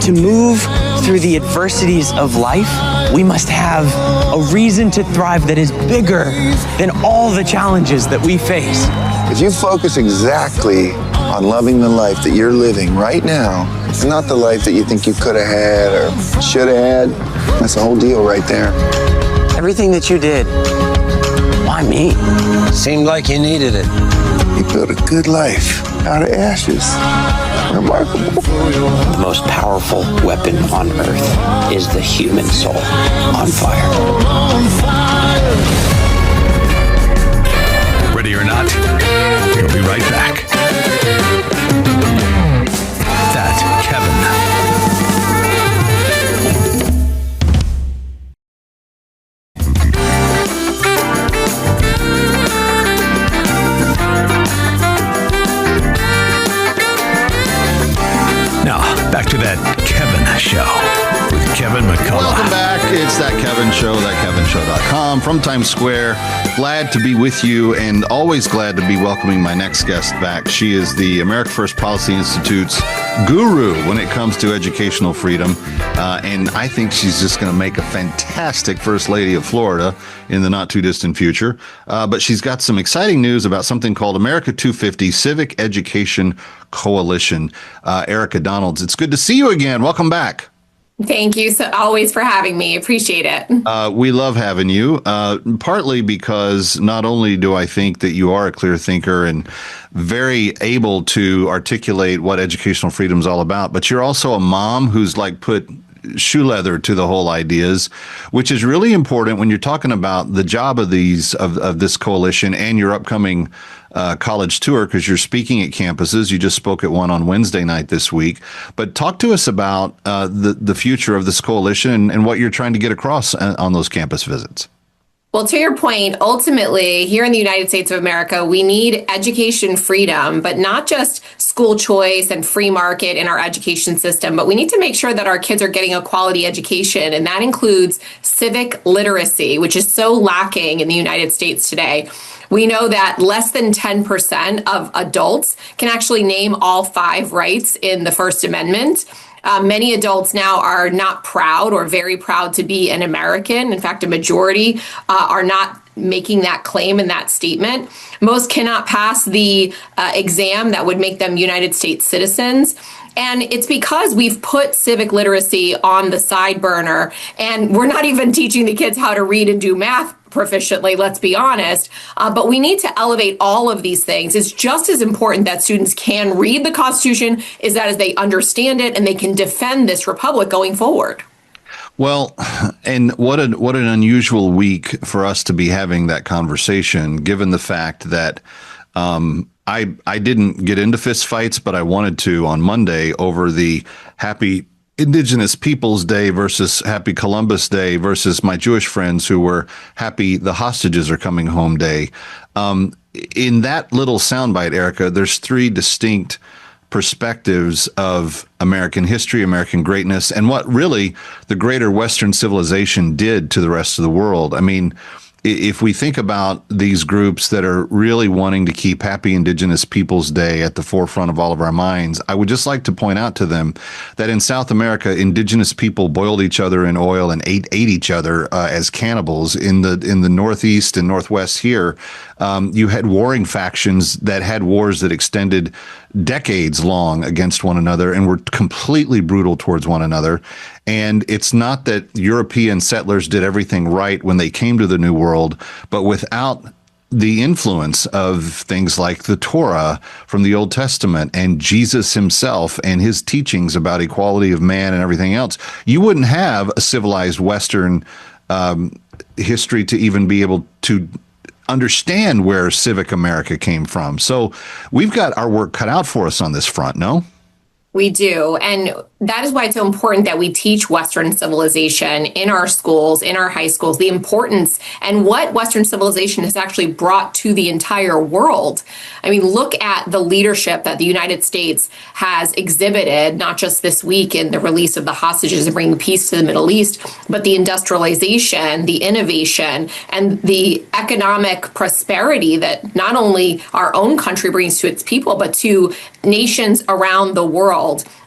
To move through the adversities of life, we must have a reason to thrive that is bigger than all the challenges that we face. If you focus exactly on loving the life that you're living right now, not the life that you think you could have had or should have had, that's the whole deal right there. Everything that you did, why me? Seemed like you needed it. You built a good life. out of ashes. Remarkable. The most powerful weapon on earth is the human soul on fire. Ready or not, we'll be right back. That's Kevin. Now, back to that Kevin Show with Kevin McCullough. Welcome back. It's That Kevin Show, thatkevinshow.com from Times Square. Glad to be with you and always glad to be welcoming my next guest back. She is the America First Policy Institute's guru when it comes to educational freedom. And I think she's just going to make a fantastic First Lady of Florida in the not too distant future. But she's got some exciting news about something called America 250 Civic Education Coalition. Erika Donalds, it's good to see you again. Welcome back. Thank you so always for having me. Appreciate it. We love having you, partly because not only do I think that you are a clear thinker and very able to articulate what educational freedom is all about, but you're also a mom who's like put shoe leather to the whole ideas, which is really important when you're talking about the job of this coalition and your upcoming college tour, because you're speaking at campuses. You just spoke at one on Wednesday night this week. But talk to us about the future of this coalition and what you're trying to get across on those campus visits. Well, to your point, ultimately, here in the United States of America, we need education freedom, but not just school choice and free market in our education system, but we need to make sure that our kids are getting a quality education. And that includes civic literacy, which is so lacking in the United States today. We know that less than 10% of adults can actually name all 5 rights in the First Amendment. Many adults now are not proud or very proud to be an American. In fact, a majority are not making that claim and that statement. Most cannot pass the exam that would make them United States citizens. And it's because we've put civic literacy on the side burner, and we're not even teaching the kids how to read and do math proficiently, let's be honest. But we need to elevate all of these things. It's just as important that students can read the Constitution as they understand it and they can defend this republic going forward. Well, and what an unusual week for us to be having that conversation, given the fact that I didn't get into fistfights, but I wanted to on Monday over the Happy Indigenous Peoples Day versus Happy Columbus Day versus my Jewish friends who were happy the hostages are coming home day. In that little soundbite, Erika, there's 3 distinct perspectives of American history, American greatness, and what really the greater Western civilization did to the rest of the world. I mean, if we think about these groups that are really wanting to keep Happy Indigenous Peoples Day at the forefront of all of our minds, I would just like to point out to them that in South America, indigenous people boiled each other in oil and ate each other as cannibals. In the Northeast and Northwest here, you had warring factions that had wars that extended decades long against one another and were completely brutal towards one another. And it's not that European settlers did everything right when they came to the New World, but without the influence of things like the Torah from the Old Testament and Jesus himself and his teachings about equality of man and everything else, you wouldn't have a civilized Western history to even be able to understand where civic America came from. So we've got our work cut out for us on this front, no? We do. And that is why it's so important that we teach Western civilization in our schools, in our high schools, the importance and what Western civilization has actually brought to the entire world. I mean, look at the leadership that the United States has exhibited, not just this week in the release of the hostages and bringing peace to the Middle East, but the industrialization, the innovation, and the economic prosperity that not only our own country brings to its people, but to nations around the world.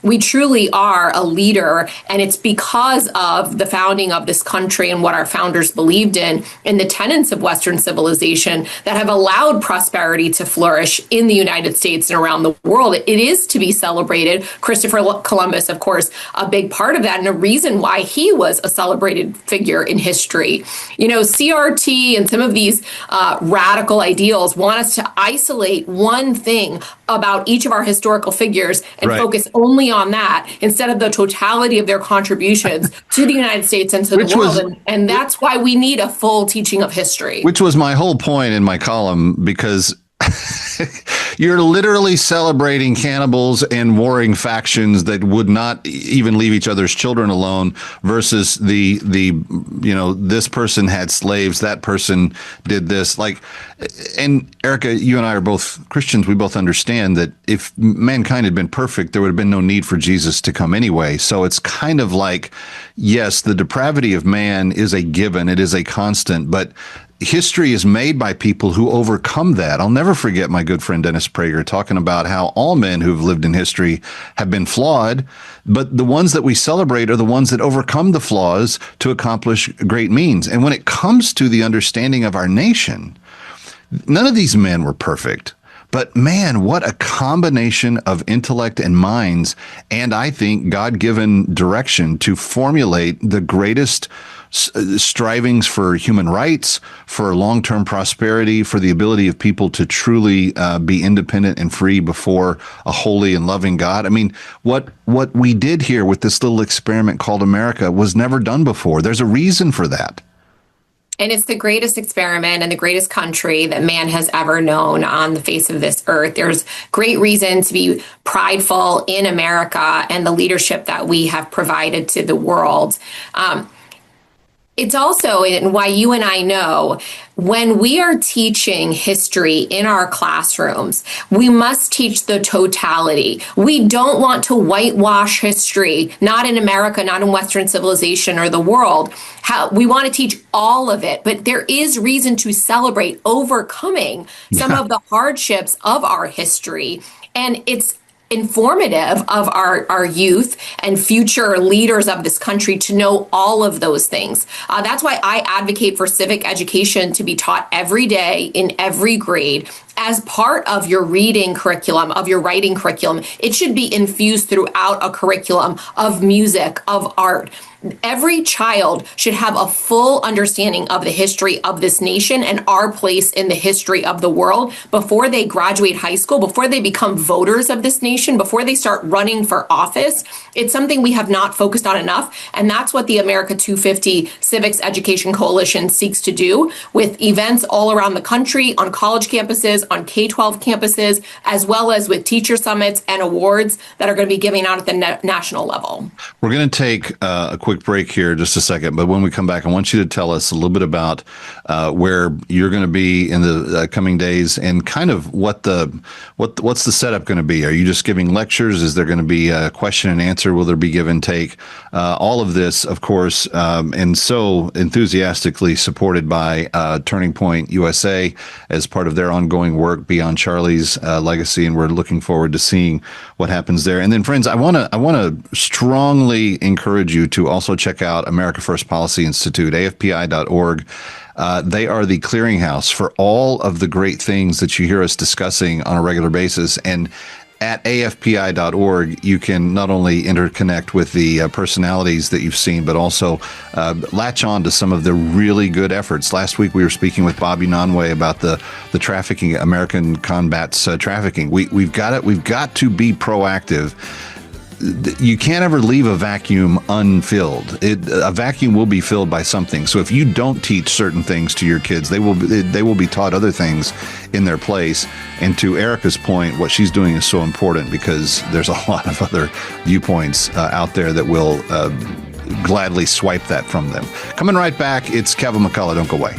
We truly are a leader, and it's because of the founding of this country and what our founders believed in and the tenets of Western civilization that have allowed prosperity to flourish in the United States and around the world. It is to be celebrated. Christopher Columbus, of course, a big part of that, and a reason why he was a celebrated figure in history. You know, CRT and some of these radical ideals want us to isolate one thing about each of our historical figures and focus only on that instead of the totality of their contributions to the United States and to the world. And that's why we need a full teaching of history. Which was my whole point in my column, because you're literally celebrating cannibals and warring factions that would not even leave each other's children alone versus the this person had slaves, that person did this. And Erika, you and I are both Christians. We both understand that if mankind had been perfect, there would have been no need for Jesus to come anyway. So it's kind of like, yes, the depravity of man is a given. It is a constant, but history is made by people who overcome that. I'll never forget my good friend Dennis Prager talking about how all men who've lived in history have been flawed, but the ones that we celebrate are the ones that overcome the flaws to accomplish great means. And when it comes to the understanding of our nation, none of these men were perfect. But man, what a combination of intellect and minds, and I think God-given direction to formulate the greatest strivings for human rights, for long-term prosperity, for the ability of people to truly be independent and free before a holy and loving God. I mean, what we did here with this little experiment called America was never done before. There's a reason for that. And it's the greatest experiment and the greatest country that man has ever known on the face of this earth. There's great reason to be prideful in America and the leadership that we have provided to the world. It's also why you and I know when we are teaching history in our classrooms, we must teach the totality. We don't want to whitewash history, not in America, not in Western civilization or the world. We want to teach all of it, but there is reason to celebrate overcoming some of the hardships of our history. And it's informative of our youth and future leaders of this country to know all of those things. That's why I advocate for civic education to be taught every day in every grade as part of your reading curriculum, of your writing curriculum. It should be infused throughout a curriculum of music, of art. Every child should have a full understanding of the history of this nation and our place in the history of the world before they graduate high school, before they become voters of this nation, before they start running for office. It's something we have not focused on enough. And that's what the America 250 Civics Education Coalition seeks to do with events all around the country, on college campuses, on K-12 campuses, as well as with teacher summits and awards that are going to be giving out at the national level. We're going to take a quick break here just a second, but when we come back, I want you to tell us a little bit about where you're going to be in the coming days and kind of what's the setup going to be. Are you just giving lectures? Is there going to be a question and answer? Will there be give and take? All of this, of course, and so enthusiastically supported by Turning Point USA as part of their ongoing work beyond Charlie's legacy, and we're looking forward to seeing what happens there. And then, friends, I want to strongly encourage you to also check out America First Policy Institute, AFPI.org. They are the clearinghouse for all of the great things that you hear us discussing on a regular basis. And at AFPI.org, you can not only interconnect with the personalities that you've seen, but also latch on to some of the really good efforts. Last week, we were speaking with Bobby Nonway about the trafficking, American combats trafficking. We've got to be proactive. You can't ever leave a vacuum unfilled. A vacuum will be filled by something. So if you don't teach certain things to your kids, they will be taught other things in their place. And to Erika's point, what she's doing is so important because there's a lot of other viewpoints out there that will gladly swipe that from them. Coming right back, it's Kevin McCullough. Don't go away.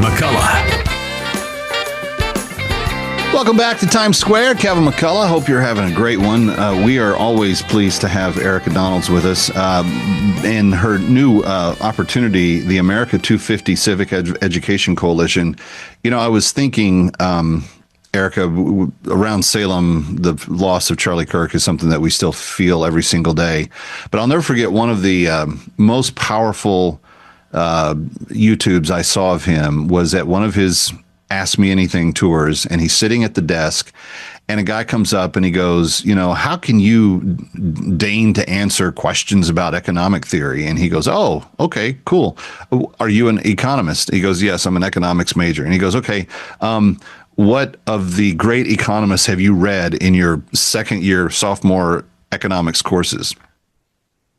McCullough. Welcome back to Times Square. Kevin McCullough. Hope you're having a great one. We are always pleased to have Erika Donalds with us in her new opportunity, the America 250 Civic Education Coalition. You know, I was thinking, Erika, around Salem, the loss of Charlie Kirk is something that we still feel every single day. But I'll never forget one of the most powerful YouTubes I saw of him was at one of his Ask Me Anything tours, and he's sitting at the desk, and a guy comes up and he goes, you know, how can you deign to answer questions about economic theory? And he goes, oh, okay, cool. Are you an economist? He goes, yes, I'm an economics major. And he goes, okay, what of the great economists have you read in your second year sophomore economics courses?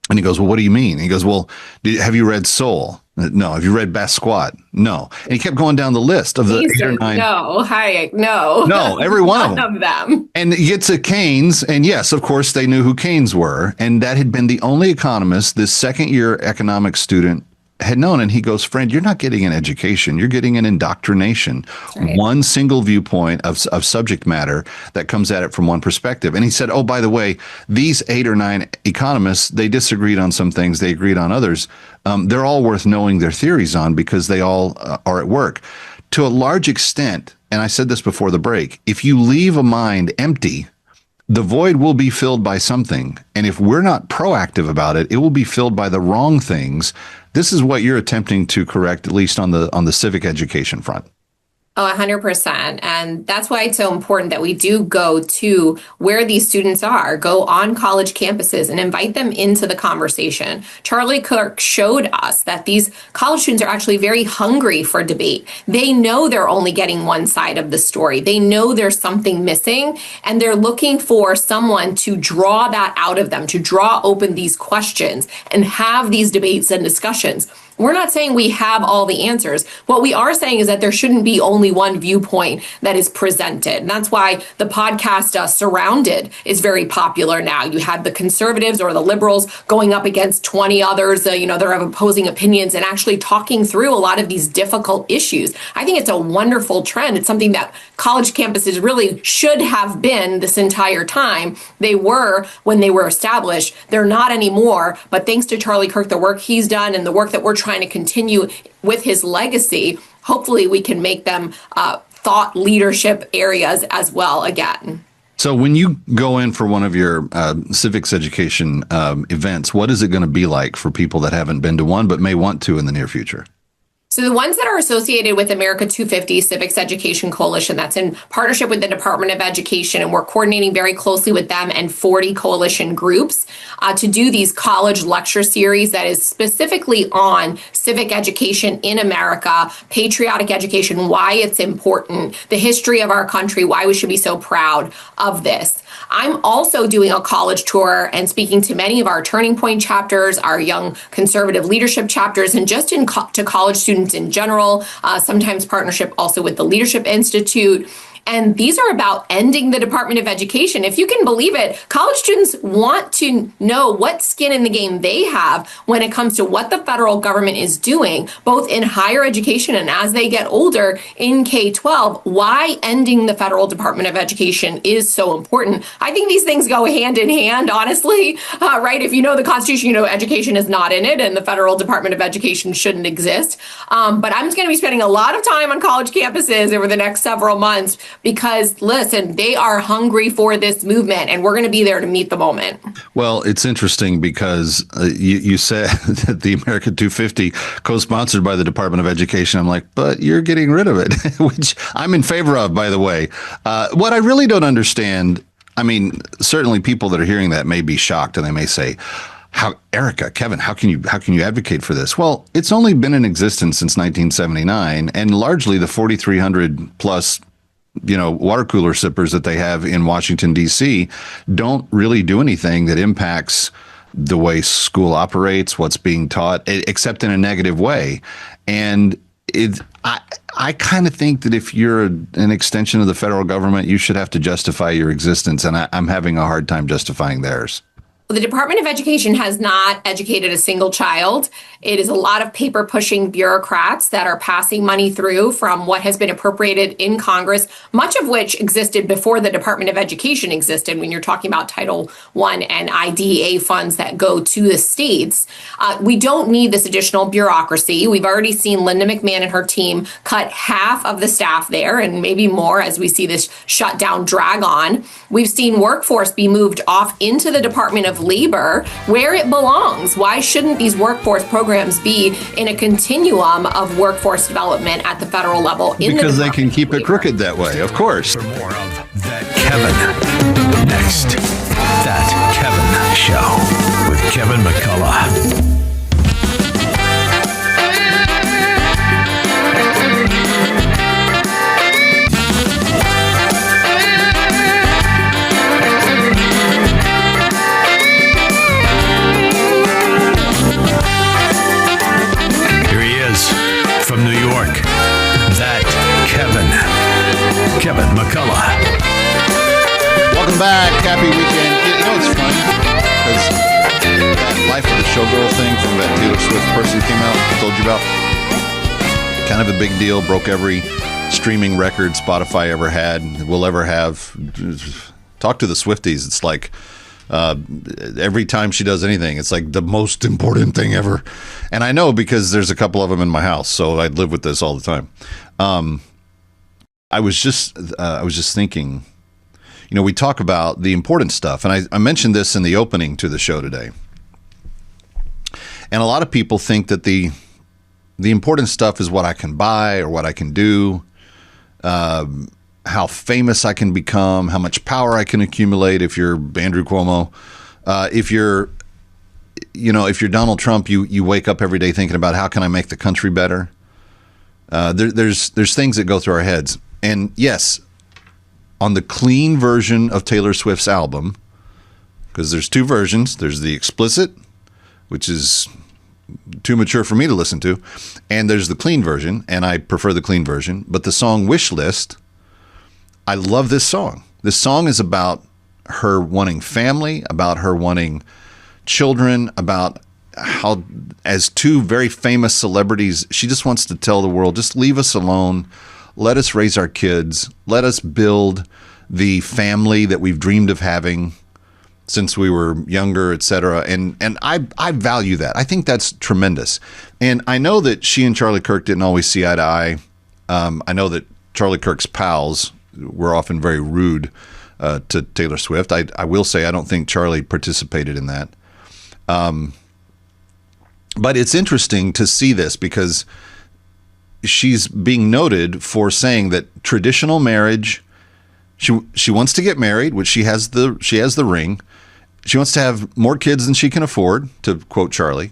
And he goes, well, what do you mean? He goes, well, have you read Sowell? No. Have you read Basquiat? No. And he kept going down the list of the 8 or 9. No, Hayek, no. No, every one None of them. And he gets to Keynes, and yes, of course, they knew who Keynes were. And that had been the only economist this second year economics student had known. And he goes, friend, you're not getting an education. You're getting an indoctrination. Right. One single viewpoint of subject matter that comes at it from one perspective. And he said, oh, by the way, these 8 or 9 economists, they disagreed on some things. They agreed on others. They're all worth knowing their theories on because they all are at work. To a large extent, and I said this before the break, if you leave a mind empty, the void will be filled by something. And if we're not proactive about it, it will be filled by the wrong things. This is what you're attempting to correct, at least on the civic education front. Oh, 100%. And that's why it's so important that we do go to where these students are, go on college campuses and invite them into the conversation. Charlie Kirk showed us that these college students are actually very hungry for debate. They know they're only getting one side of the story. They know there's something missing, and they're looking for someone to draw that out of them, to draw open these questions and have these debates and discussions. We're not saying we have all the answers. What we are saying is that there shouldn't be only one viewpoint that is presented. And that's why the podcast Surrounded is very popular now. You had the conservatives or the liberals going up against 20 others, they're of opposing opinions and actually talking through a lot of these difficult issues. I think it's a wonderful trend. It's something that college campuses really should have been this entire time. They were when they were established. They're not anymore. But thanks to Charlie Kirk, the work he's done and the work that we're trying to continue with his legacy, hopefully we can make them thought leadership areas as well again. So when you go in for one of your civics education events, what is it going to be like for people that haven't been to one but may want to in the near future? So the ones that are associated with America 250 Civics Education Coalition, that's in partnership with the Department of Education, and we're coordinating very closely with them and 40 coalition groups to do these college lecture series that is specifically on civic education in America, patriotic education, why it's important, the history of our country, why we should be so proud of this. I'm also doing a college tour and speaking to many of our Turning Point chapters, our young conservative leadership chapters, and just to college students in general, sometimes partnership also with the Leadership Institute. And these are about ending the Department of Education. If you can believe it, college students want to know what skin in the game they have when it comes to what the federal government is doing, both in higher education and as they get older in K-12, why ending the federal Department of Education is so important. I think these things go hand in hand, honestly, right? If you know the Constitution, you know education is not in it and the federal Department of Education shouldn't exist. But I'm just going to be spending a lot of time on college campuses over the next several months because, listen, they are hungry for this movement, and we're going to be there to meet the moment. Well, it's interesting because you said that the America 250 co-sponsored by the Department of Education. I'm like, but you're getting rid of it, which I'm in favor of, by the way. What I really don't understand, I mean, certainly people that are hearing that may be shocked and they may say, Erika, Kevin, how can you advocate for this? Well, it's only been in existence since 1979, and largely the 4,300 plus water cooler sippers that they have in Washington, D.C. don't really do anything that impacts the way school operates, what's being taught, except in a negative way. And I kind of think that if you're an extension of the federal government, you should have to justify your existence. And I'm having a hard time justifying theirs. The Department of Education has not educated a single child. It is a lot of paper pushing bureaucrats that are passing money through from what has been appropriated in Congress, much of which existed before the Department of Education existed, when you're talking about Title I and IDEA funds that go to the states. We don't need this additional bureaucracy. We've already seen Linda McMahon and her team cut half of the staff there, and maybe more as we see this shutdown drag on. We've seen workforce be moved off into the Department of Labor, where it belongs. Why shouldn't these workforce programs be in a continuum of workforce development at the federal level? Because they can keep it crooked that way, of course. For more of That Kevin. Next, That Kevin Show with Kevin McCullough. From New York, That Kevin McCullough. Welcome back. Happy weekend. You know, it's funny because that Life of the Showgirl thing from that Taylor Swift person came out, I told you about. Kind of a big deal. Broke every streaming record Spotify ever had, will ever have. Talk to the Swifties. It's like every time she does anything, it's like the most important thing ever. And I know because there's a couple of them in my house, so I live with this all the time. I was just thinking, you know, we talk about the important stuff, and I mentioned this in the opening to the show today. And a lot of people think that the important stuff is what I can buy or what I can do, how famous I can become, how much power I can accumulate. If you're Andrew Cuomo, if you're Donald Trump, you wake up every day thinking about how can I make the country better. There's things that go through our heads. And yes, on the clean version of Taylor Swift's album, because there's two versions, there's the explicit, which is too mature for me to listen to, and there's the clean version, and I prefer the clean version. But the song Wish List, I love this song. This song is about her wanting family, about her wanting children, about how, as two very famous celebrities, she just wants to tell the world, just leave us alone. Let us raise our kids. Let us build the family that we've dreamed of having since we were younger, etc. And I value that. I think that's tremendous. And I know that she and Charlie Kirk didn't always see eye to eye. I know that Charlie Kirk's pals were often very rude to Taylor Swift. I will say I don't think Charlie participated in that. But it's interesting to see this because she's being noted for saying that traditional marriage, she wants to get married, which she has the ring. She wants to have more kids than she can afford, to quote Charlie.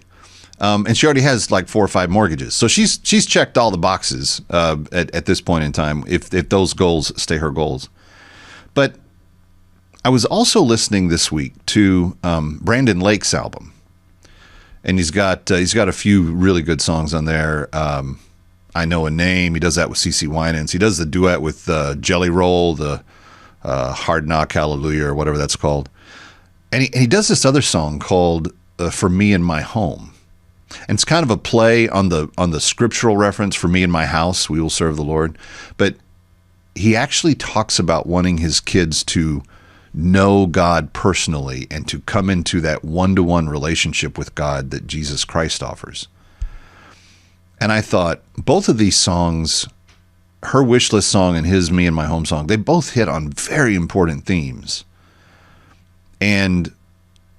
And she already has like 4 or 5 mortgages. So she's checked all the boxes at this point in time, if those goals stay her goals. But I was also listening this week to Brandon Lake's album. And he's got a few really good songs on there. I Know a Name. He does that with CeCe Winans. He does the duet with Jelly Roll, the Hard Knock Hallelujah, or whatever that's called. And he does this other song called For Me and My Home. And it's kind of a play on the scriptural reference, for me and my house, we will serve the Lord. But he actually talks about wanting his kids to know God personally and to come into that one-to-one relationship with God that Jesus Christ offers. And I thought both of these songs, her Wish List song and his Me and My Home song, they both hit on very important themes. And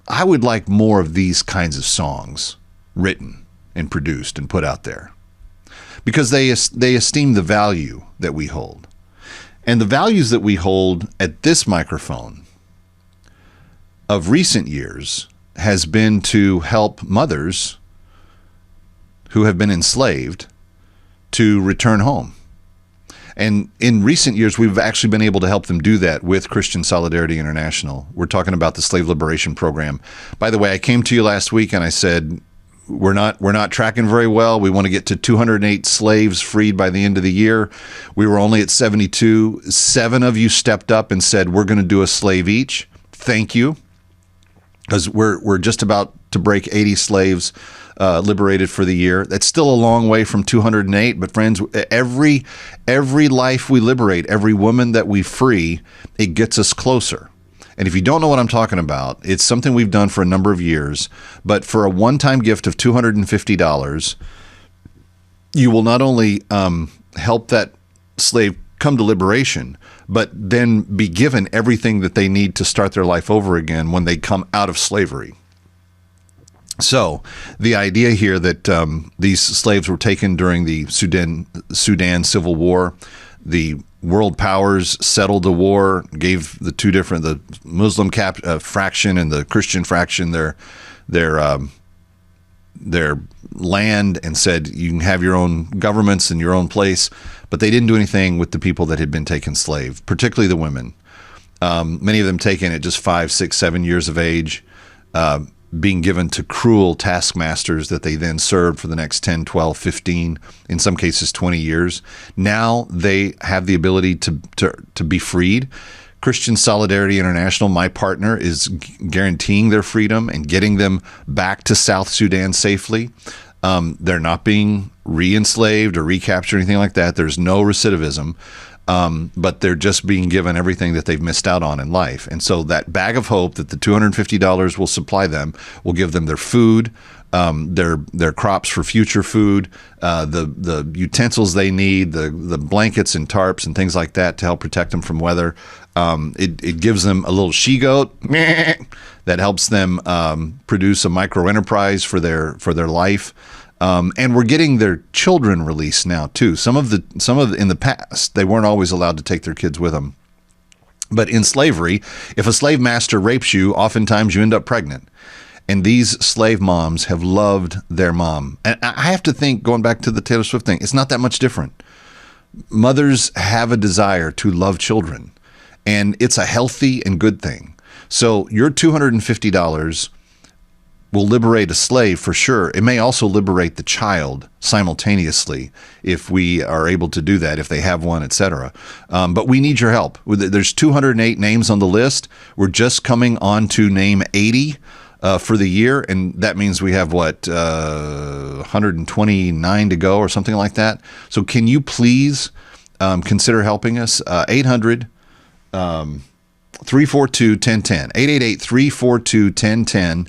I would like more of these kinds of songs written and produced and put out there, because they esteem the value that we hold. And the values that we hold at this microphone of recent years has been to help mothers who have been enslaved to return home. And in recent years, we've actually been able to help them do that with Christian Solidarity International. We're talking about the Slave Liberation Program. By the way, I came to you last week and I said, we're not tracking very well. We want to get to 208 slaves freed by the end of the year. We were only at 72. 7 of you stepped up and said, we're going to do a slave each. Thank you. because we're just about to break 80 slaves liberated for the year. That's still a long way from 208, but friends, every life we liberate, every woman that we free, it gets us closer. And if you don't know what I'm talking about, it's something we've done for a number of years, but for a one-time gift of $250, you will not only help that slave come to liberation, but then be given everything that they need to start their life over again when they come out of slavery. So the idea here that these slaves were taken during the Sudan Civil War, the world powers settled the war, gave the two different, the Muslim fraction and the Christian fraction their land, and said you can have your own governments in your own place, but they didn't do anything with the people that had been taken slave, particularly the women. Many of them taken at just 5, 6, 7 years of age, being given to cruel taskmasters that they then served for the next 10, 12, 15, in some cases 20 years. Now they have the ability to be freed. Christian Solidarity International, my partner, is guaranteeing their freedom and getting them back to South Sudan safely. They're not being re-enslaved or recaptured or anything like that. There's no recidivism. But they're just being given everything that they've missed out on in life. And so that bag of hope that the $250 will supply them will give them their food, their crops for future food, the utensils they need, the blankets and tarps and things like that to help protect them from weather. It gives them a little she-goat that helps them produce a micro enterprise for their life. And we're getting their children released now too. Some of in the past, they weren't always allowed to take their kids with them. But in slavery, if a slave master rapes you, oftentimes you end up pregnant. And these slave moms have loved their mom. And I have to think, going back to the Taylor Swift thing, it's not that much different. Mothers have a desire to love children, and it's a healthy and good thing. So your $250 will liberate a slave for sure. It may also liberate the child simultaneously if we are able to do that, if they have one, etc. But we need your help. There's 208 names on the list. We're just coming on to name 80 for the year, and that means we have 129 to go or something like that. So can you please consider helping us? 800-342-1010. 888-342-1010.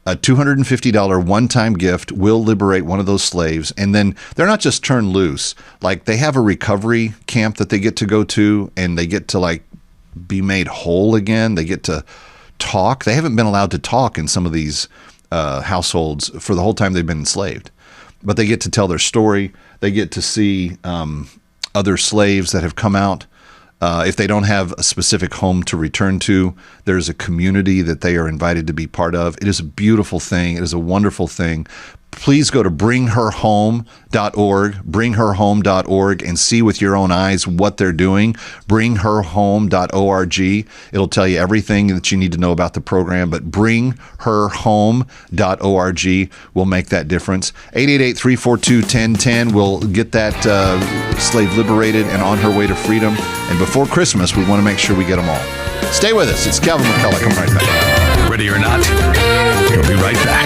A $250 one-time gift will liberate one of those slaves. And then they're not just turned loose. Like, they have a recovery camp that they get to go to, and they get to be made whole again. They get to talk. They haven't been allowed to talk in some of these households for the whole time they've been enslaved. But they get to tell their story. They get to see other slaves that have come out. If they don't have a specific home to return to, there's a community that they are invited to be part of. It is a beautiful thing. It is a wonderful thing. Please go to bringherhome.org, and see with your own eyes what they're doing. Bringherhome.org. It'll tell you everything that you need to know about the program, but bringherhome.org will make that difference. 888-342-1010 will get that slave liberated and on her way to freedom. And before Christmas, we want to make sure we get them all. Stay with us. It's Kevin McCullough. Come right back. Ready or not, we'll be right back.